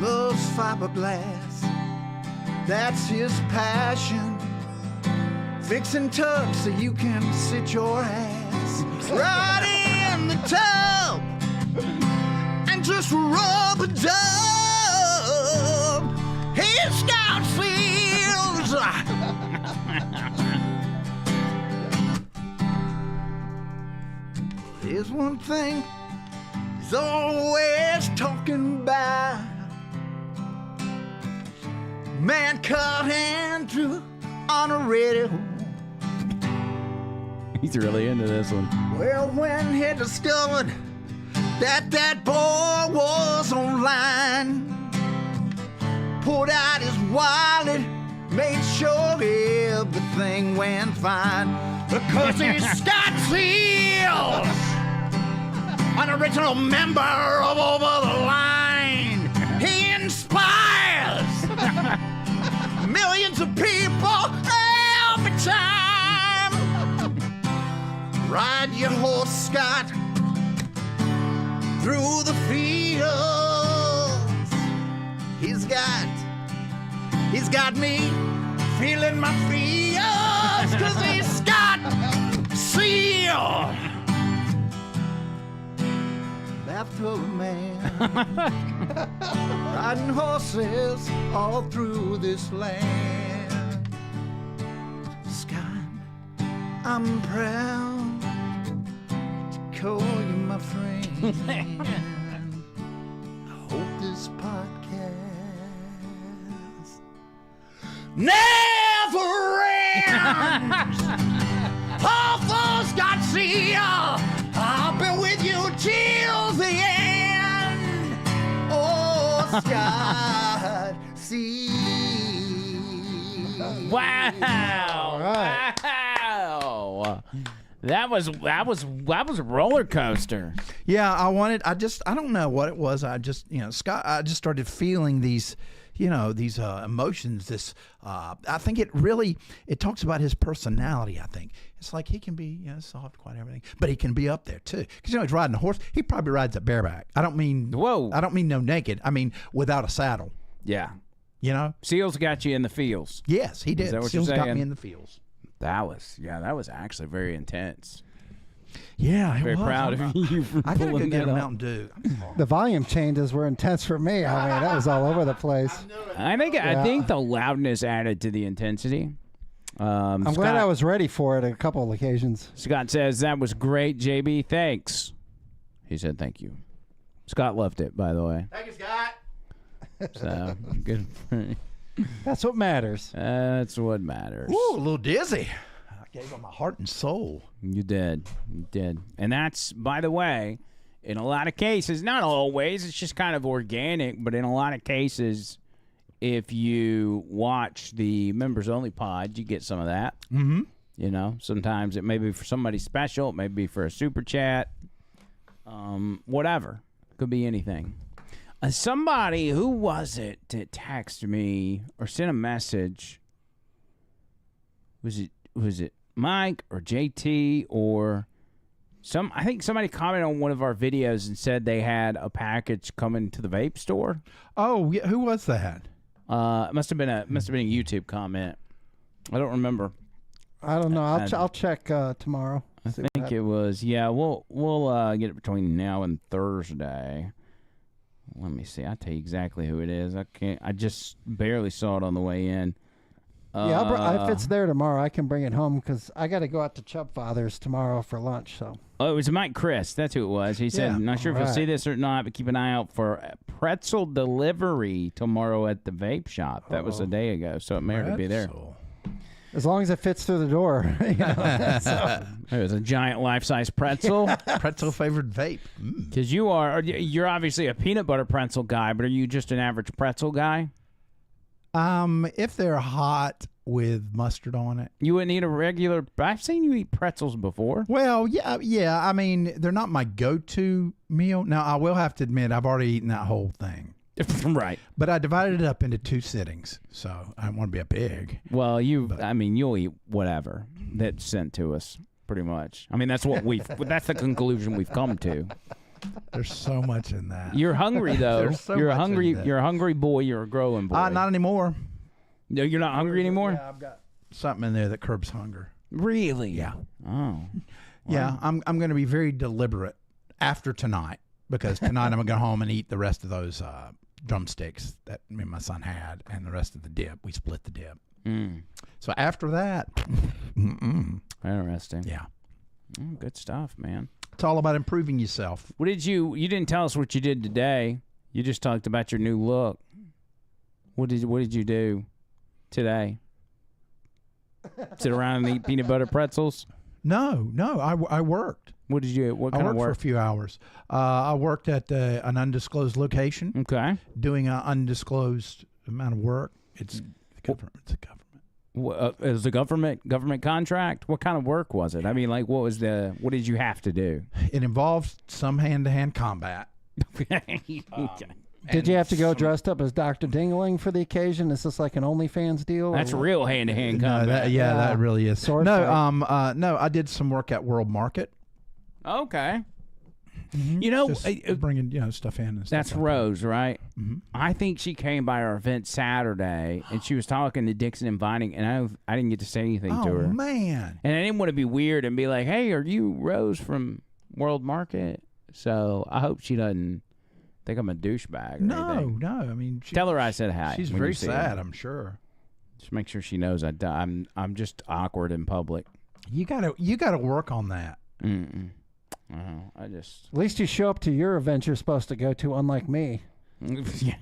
loves fiberglass. That's his passion. Fixing tubs so you can sit your ass right in the tub and just rub a dub. His Scott Seals. There's one thing he's always talking about. Man caught Andrew on a radio. He's really into this one. Well, when he discovered that boy was online, pulled out his wallet, made sure everything went fine. Because he's Scott Seals, an original member of Over the Line. He inspires millions of people every time. Ride your horse, Scott, through the fields. He's got me feeling my feels, 'cause he's Scott Seal. Bathtub man, riding horses all through this land. Scott, I'm proud to call you my friend. I hope this podcast never ends. Oh, for Scott Seal, I'll be with you till the end. Oh, Scott Seal. Wow! All right. Wow! That was a roller coaster. Yeah, I don't know what it was. Scott, I just started feeling these, these emotions. I think it talks about his personality. I think it's like he can be, soft, quiet, everything, but he can be up there too. Because he's riding a horse. He probably rides it bareback. I don't mean no naked. I mean without a saddle. Yeah. Seals got you in the feels. Yes, he did. Is that what Seals you're saying? got me in the fields. That was actually very intense. Yeah, very proud of you for I gotta go pulling get that a off. Mountain Dew. The volume changes were intense for me. I mean, that was all over the place. I think the loudness added to the intensity. I'm glad I was ready for it a couple of occasions. Scott says, that was great, JB. Thanks. He said thank you. Scott loved it, by the way. Thank you, Scott. So, good. That's what matters. That's what matters. Ooh, a little dizzy. I gave him my heart and soul. You did. And that's, by the way, in a lot of cases, not always, it's just kind of organic, but in a lot of cases, if you watch the members only pod, you get some of that. Mm-hmm. Sometimes it may be for somebody special, it may be for a super chat, whatever. Could be anything. Somebody, who was it that texted me or sent a message? Was it Mike or JT or some? I think somebody commented on one of our videos and said they had a package coming to the vape store. Oh, yeah, who was that? It must have been a YouTube comment. I don't remember. I don't know. I'll check tomorrow. I think it was. Yeah, we'll get it between now and Thursday. Let me see. I'll tell you exactly who it is. I just barely saw it on the way in. Yeah, if it's there tomorrow, I can bring it home because I got to go out to Chubb Father's tomorrow for lunch. So. Oh, it was Mike Chris. That's who it was. He said, "Not sure if you'll see this or not, but keep an eye out for pretzel delivery tomorrow at the vape shop." That was a day ago, so it may already be there. As long as it fits through the door. It was a giant life-size pretzel. Pretzel flavored vape. Because you're obviously a peanut butter pretzel guy, but are you just an average pretzel guy? If they're hot with mustard on it. You wouldn't eat a regular. I've seen you eat pretzels before. Well, yeah. I mean, they're not my go-to meal. Now, I will have to admit, I've already eaten that whole thing. Right. But I divided it up into 2 sittings, so I don't want to be a pig. Well, you'll eat whatever that's sent to us, pretty much. I mean, that's that's the conclusion we've come to. There's so much in that. You're hungry though. You're a hungry boy. You're a growing boy. Not anymore. No, you're not hungry anymore? Yeah, I've got something in there that curbs hunger. Really? Yeah. Oh. Wow. Yeah, I'm going to be very deliberate after tonight because tonight I'm going to go home and eat the rest of those drumsticks that me and my son had and the rest of the dip. We split the dip. So after that, Interesting. Yeah. Good stuff, man. It's all about improving yourself. What did you didn't tell us what you did today. You just talked about your new look. What did you do today? Sit around and eat peanut butter pretzels? No, I worked. What did you? What kind I of worked work? for a few hours. I worked at an undisclosed location. Okay. Doing an undisclosed amount of work. It's the government. It's a government. It was a government contract. What kind of work was it? I mean, like, what did you have to do? It involved some hand-to-hand combat. Okay. Did you have to go dressed up as Dr. Dingling for the occasion? Is this like an OnlyFans deal? That's real hand-to-hand combat. That really is. Sword no, I did some work at World Market. Okay. You know, just bringing stuff in. And stuff that's like Rose, right? Mm-hmm. I think she came by our event Saturday, and she was talking to Dixon and Vining, and I didn't get to say anything to her. Oh man! And I didn't want to be weird and be like, "Hey, are you Rose from World Market?" So I hope she doesn't think I'm a douchebag. Or anything. No. I mean, tell her I said hi. She's when very you see sad. her. I'm sure. Just make sure she knows I'm just awkward in public. You gotta work on that. At least you show up to your event you're supposed to go to, unlike me. Yeah.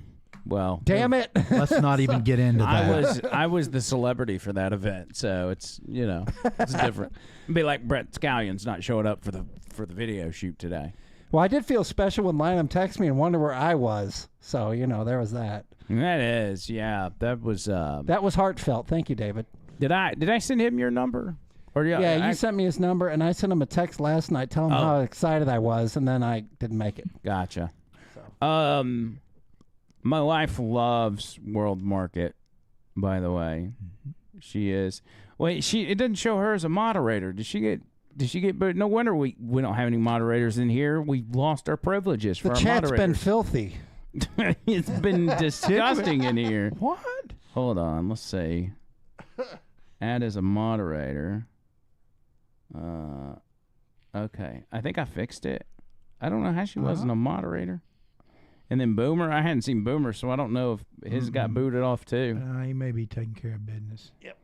Well, damn it. Let's not even get into that. I was the celebrity for that event, so it's it's different. It'd be like Brett Scallion's not showing up for the video shoot today. Well, I did feel special when Lynham texted me and wondered where I was. So, there was that. That is, yeah. That was heartfelt. Thank you, David. Did I send him your number? Or yeah, you sent me his number, and I sent him a text last night telling him how excited I was, and then I didn't make it. Gotcha. So. My wife loves World Market, by the way. She is. Wait, it doesn't show her as a moderator. Did she get? But no wonder we don't have any moderators in here. We lost our privileges for the our chat's moderators. been filthy. It's been disgusting in here. What? Hold on. Let's see. Add as a moderator. Okay. I think I fixed it. I don't know how she wasn't a moderator. And then Boomer, I hadn't seen Boomer, so I don't know if his got booted off too. He may be taking care of business. Yep.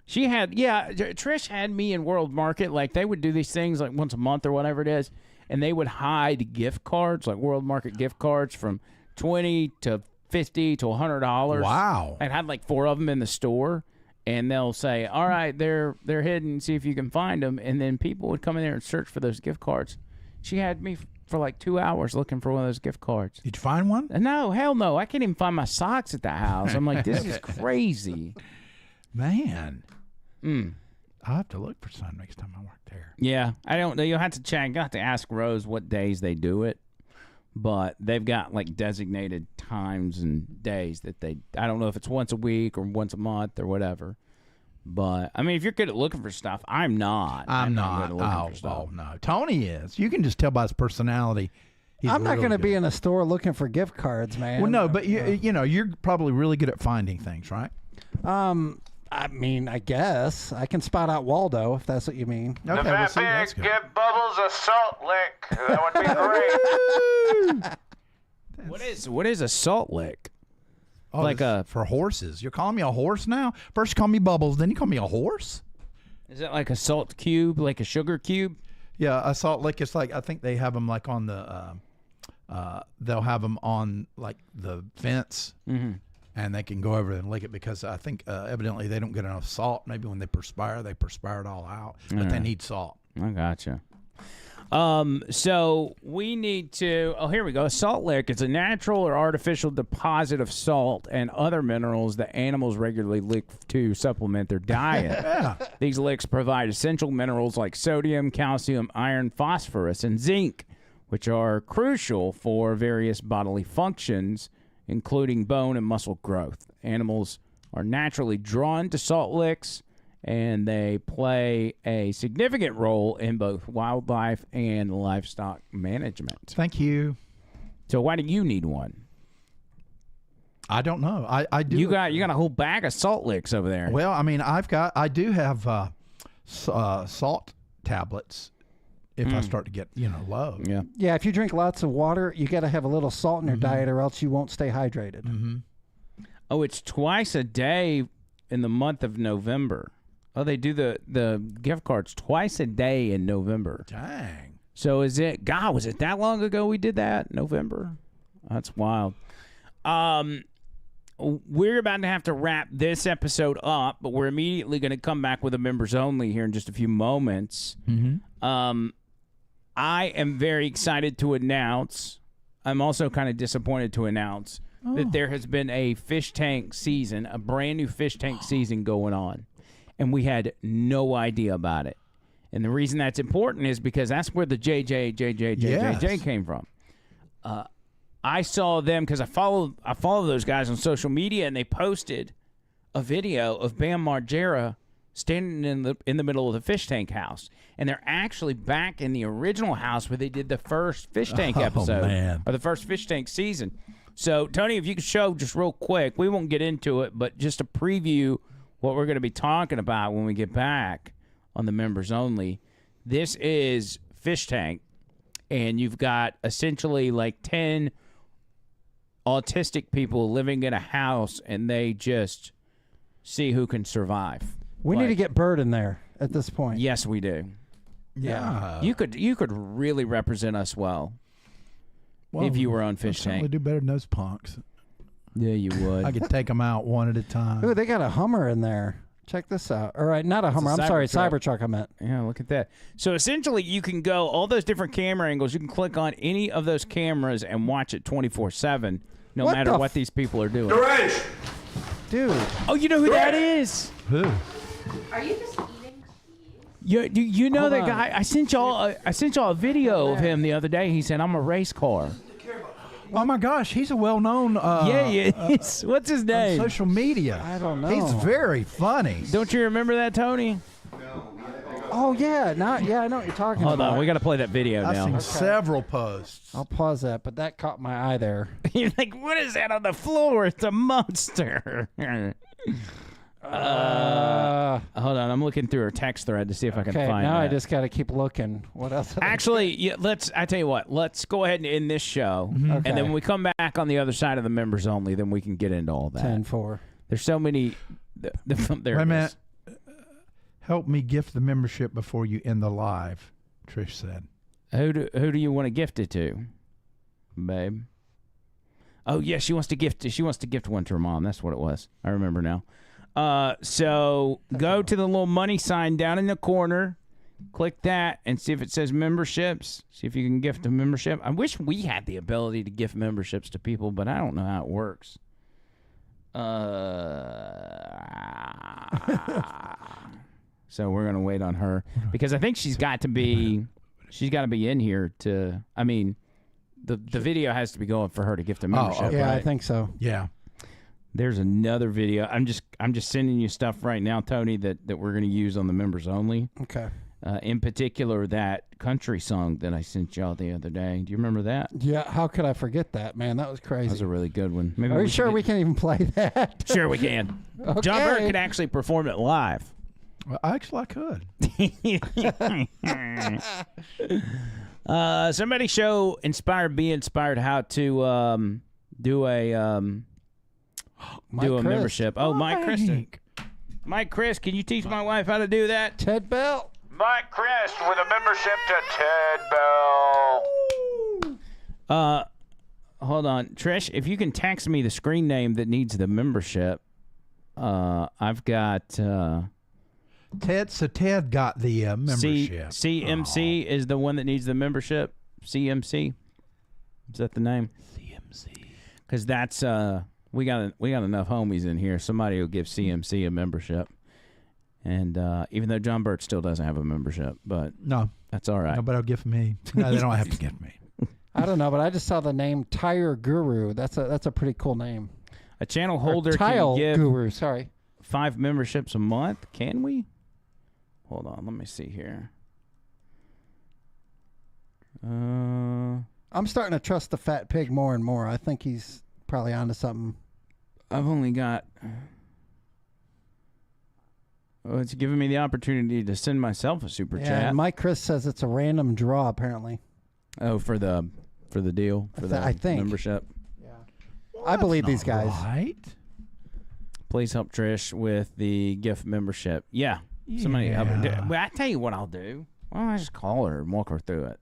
She had, Trish had me in World Market. Like, they would do these things like once a month or whatever it is, and they would hide gift cards, like World Market gift cards from $20 to $50 to $100. Wow. I had like 4 of them in the store, and they'll say, all right, they're hidden, see if you can find them. And then people would come in there and search for those gift cards. She had me for like 2 hours looking for one of those gift cards. Did you find one? No, hell no. I can't even find my socks at the house. I'm like, this is crazy. Man. I'll have to look for some next time I work there. Yeah, I don't know. You'll have to check. You'll have to ask Rose what days they do it. but they've got like designated times and days that I don't know if it's once a week or once a month or whatever. But I mean, if you're good at looking for stuff, I'm not. I'm not good at looking for Oh, stuff. no. Tony is. You can just tell by his personality. I'm not going to be good. in a store looking for gift cards, man. Well, no, but you know, you're probably really good at finding things, right? I mean, I guess I can spot out Waldo if that's what you mean. The Okay, well, Fat see, that's Pig, good. give Bubbles a salt lick. That would be great. What is a salt lick? Oh, Like this- for horses. You're calling me a horse now? First you call me Bubbles, then you call me a horse? Is it like a salt cube, like a sugar cube? Yeah, a salt lick is like, I think they have them like on the, they'll have them on like the fence, and they can go over and lick it because I think evidently they don't get enough salt. Maybe when they perspire it all out, but they need salt. I gotcha. So we need to. Oh, here we go. A salt lick is a natural or artificial deposit of salt and other minerals that animals regularly lick to supplement their diet. These licks provide essential minerals like sodium, calcium, iron, phosphorus, and zinc, which are crucial for various bodily functions, including bone and muscle growth. Animals are naturally drawn to salt licks, and they play a significant role in both wildlife and livestock management. Thank you. So why do you need one? I don't know. I do. You got a whole bag of salt licks over there. Well, I mean, I do have salt tablets if I start to get, low. Yeah. Yeah, if you drink lots of water, you got to have a little salt in your diet, or else you won't stay hydrated. Oh, it's twice a day in the month of November. Oh, they do the gift cards twice a day in November. Dang. So was it that long ago we did that? November? That's wild. We're about to have to wrap this episode up, but we're immediately going to come back with a members only here in just a few moments. I am very excited to announce, I'm also kind of disappointed to announce that there has been a fish tank season, a brand new fish tank season going on. And we had no idea about it. And the reason that's important is because that's where the JJ came from. I saw them because I follow those guys on social media, and they posted a video of Bam Margera standing in the middle of the fish tank house. And they're actually back in the original house where they did the first fish tank episode. Man. Or the first fish tank season. So, Tony, if you could show just real quick, we won't get into it, but just a preview what we're going to be talking about when we get back on the members only. This is Fish Tank, and you've got essentially like 10 autistic people living in a house, and they just see who can survive. We need to get Bird in there at this point. Yes, we do. Yeah. You could really represent us well if you were on Fish I'll Tank. do better than those punks. Yeah, you would. I could take them out one at a time. Ooh, they got a Hummer in there. Check this out. All right, not a Hummer. I'm sorry, Cybertruck I meant. Yeah, look at that. So essentially, you can go all those different camera angles. You can click on any of those cameras and watch it 24/7, no What matter the what these people are doing. Dude. Oh, you know who that is? Who? Are you just eating? You know Hold that on. guy? I sent y'all a video of him the other day. He said, "I'm a race car." Oh my gosh, he's a well-known. Yeah, he is. What's his on name? social media. I don't know. He's very funny. Don't you remember that, Tony? Oh, yeah. I know what you're talking Hold about. on, we got to play that video I've now. seen several posts. I'll pause that, but that caught my eye there. You're like, what is that on the floor? It's a monster. Hold on, I'm looking through her text thread to see if I can Okay, find now that. I just got to keep looking. What else? Actually, yeah, I tell you what, let's go ahead and end this show. Okay. And then when we come back on the other side of the members only, then we can get into all that. 10-4. There's so many. There Wait a it minute. is. Help me gift the membership before you end the live, Trish said. Who do you want to gift it to, babe? Oh yeah, she wants to gift one to her mom. That's what it was. I remember now. So go to the little money sign down in the corner, click that, and see if it says memberships. See if you can gift a membership. I wish we had the ability to gift memberships to people, but I don't know how it works. So we're gonna wait on her because I think she's got to be in here to. I mean, the video has to be going for her to gift a membership. okay. Yeah, I right? think so. Yeah. There's another video. I'm just sending you stuff right now, Tony, that we're going to use on the members only. Okay. In particular, that country song that I sent y'all the other day. Do you remember that? Yeah, how could I forget that, man? That was crazy. That was a really good one. Maybe Are you sure we can even play that? Sure we can. Okay. John Burke could actually perform it live. Well, actually, I could. Somebody show Be Inspired how to do a Chris. membership. Oh, Mike Chris, can you teach my wife how to do that? Ted Bell. Mike Crest with a membership to Ted Bell. Hold on, Trish. If you can text me the screen name that needs the membership, I've got Ted. So Ted got the membership. CMC is the one that needs the membership. CMC, is that the name? CMC. Because that's we got enough homies in here. Somebody will give CMC a membership, and even though John Burke still doesn't have a membership, but No, that's all right. nobody will give me. No, they don't have to give me. I don't know, but I just saw the name Tire Guru. That's a pretty cool name. A channel Or holder Tile can give Guru. Sorry. 5 memberships a month. Can we? Hold on, let me see here. I'm starting to trust the fat pig more and more. I think he's probably onto something. I've only got. Well, it's giving me the opportunity to send myself a super Yeah, chat. and Mike Chris says it's a random draw, apparently. Oh, for the deal for the I think. membership. Well, I believe that's these guys. not Right. Please help Trish with the gift membership. Yeah, somebody help her. Yeah. Well, I tell you what I'll do. Why don't I just call her and walk her through it?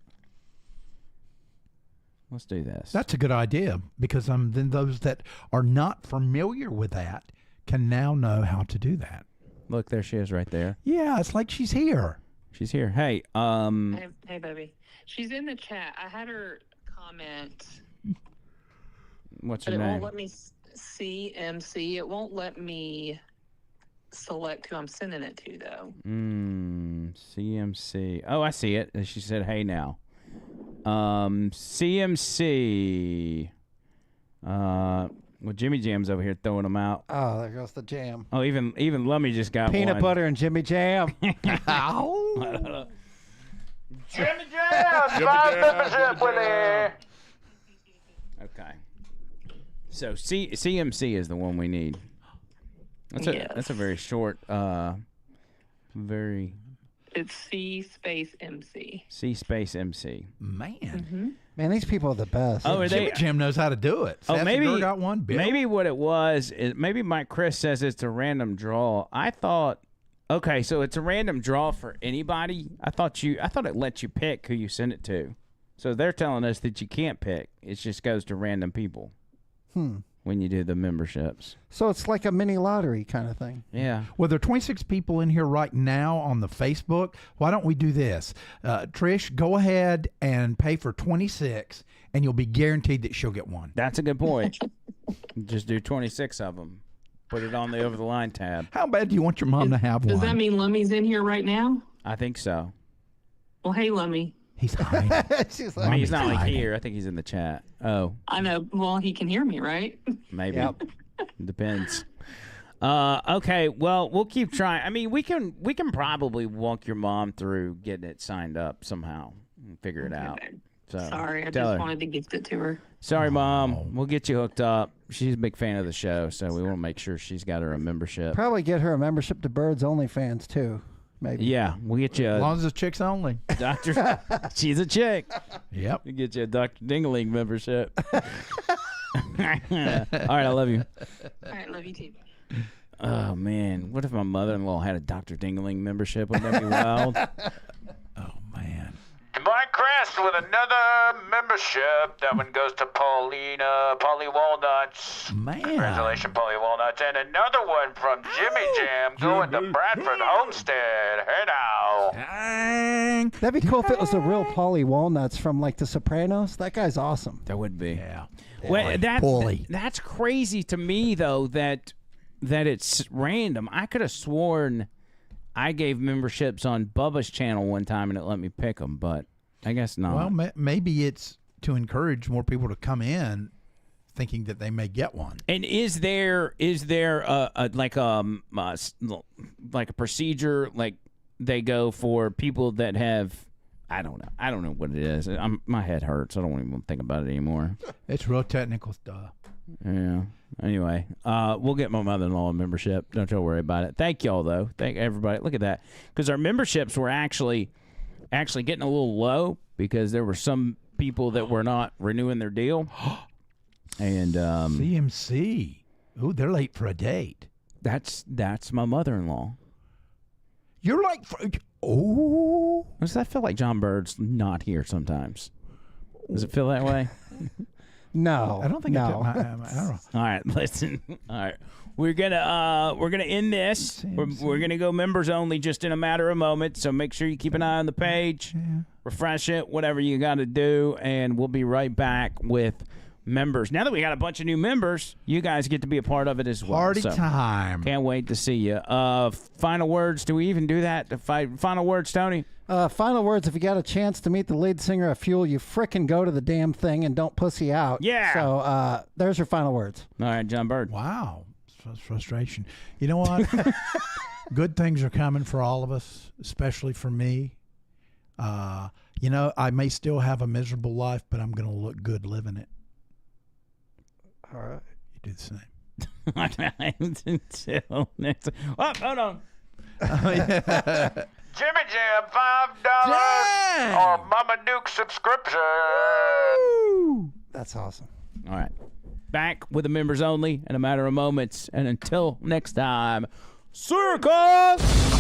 Let's do this. That's a good idea because then those that are not familiar with that can now know how to do that. Look, there she is, right there. Yeah, it's like she's here. She's here. Hey, Hey, baby. She's in the chat. I had her comment, what's but her it name? won't let me see MC. It won't let me select who I'm sending it to, though. CMC. Oh, I see it. She said, "Hey now." CMC. Well, Jimmy Jam's over here throwing them out. Oh, there goes the jam. Oh, even Lummy just got Peanut one. butter and Jimmy Jam. Ow. Jimmy Jam, 5 membership, Willie. Okay. So CMC is the one we need. That's a very short, very It's C space MC. C space MC. Man. Man, these people are the best. Oh, are Jimmy they? Jim knows how to do it. Oh, Sassy maybe Girl got one. Bill. Maybe what it was is maybe Mike Chris says it's a random draw. I thought, okay, so it's a random draw for anybody. I thought it lets you pick who you send it to. So they're telling us that you can't pick. It just goes to random people. When you do the memberships. So it's like a mini lottery kind of thing. Yeah. Well, there are 26 people in here right now on the Facebook. Why don't we do this? Trish, go ahead and pay for 26, and you'll be guaranteed that she'll get one. That's a good point. Just do 26 of them. Put it on the over the line tab. How bad do you want your mom to have one? Does that mean Lummy's in here right now? I think so. Well, hey, Lummy. He's hiding. She's I like, mean, he's not like hiding. here. I think he's in the chat. Oh, I know. Well, he can hear me, right? maybe. Yep. Depends. Okay. Well, we'll keep trying. I mean, we can probably walk your mom through getting it signed up somehow and figure it out. So Sorry, I tell just her. wanted to gift it to her. Sorry, Mom. We'll get you hooked up. She's a big fan of the show, so we want to make sure she's got her a membership. probably get her a membership to Birds OnlyFans too. Maybe. Yeah, we'll get you As a long as it's chicks only. doctor. She's a chick. Yep. We'll get you a Dr. Dingaling membership. All right, I love you. All right, love you too. Oh, man. What if my mother-in-law had a Dr. Dingaling membership? Wouldn't that be wild? Oh, man. Mike Crest with another membership. That one goes to Polly Walnuts. Man. Congratulations, Polly Walnuts. And another one from Jimmy Jam going to Bradford Homestead. Hey now. Dang. That'd be cool if it was a real Polly Walnuts from like The Sopranos. That guy's awesome. That would be. Yeah. Well, Paulie. that's crazy to me, though, that it's random. I could have sworn I gave memberships on Bubba's channel one time and it let me pick them, but I guess not. Well, maybe it's to encourage more people to come in thinking that they may get one. And is there like a procedure, like they go for people that have, I don't know what it is. My head hurts. I don't even think about it anymore. It's real technical stuff. Yeah. Anyway, we'll get my mother-in-law a membership. Don't y'all worry about it. Thank y'all though. Thank everybody. Look at that, because our memberships were actually getting a little low because there were some people that were not renewing their deal. And CMC. Ooh, they're late for a date. That's my mother-in-law. You're like, oh. Does that feel like John Bird's not here sometimes? Does it feel that way? No, I don't think no. I don't know. All right, listen. All right, we're gonna end this. We're gonna go members only just in a matter of moments. So make sure you keep an eye on the page, refresh it, whatever you got to do, and we'll be right back with members. Now that we got a bunch of new members, you guys get to be a part of it as well. Party So, time. can't wait to see you. Final words. Do we even do that? Final words, Tony? Final words, if you got a chance to meet the lead singer of Fuel, you frickin' go to the damn thing and don't pussy out. Yeah. So there's your final words. All right, John Bird. Wow. Frustration. You know what? Good things are coming for all of us, especially for me. You know, I may still have a miserable life, but I'm going to look good living it. All right. You do the same. Until next. Oh, hold on. Jimmy Jam, $5 or Mama Duke subscription. That's awesome. All right. Back with the members only in a matter of moments. And until next time, circus!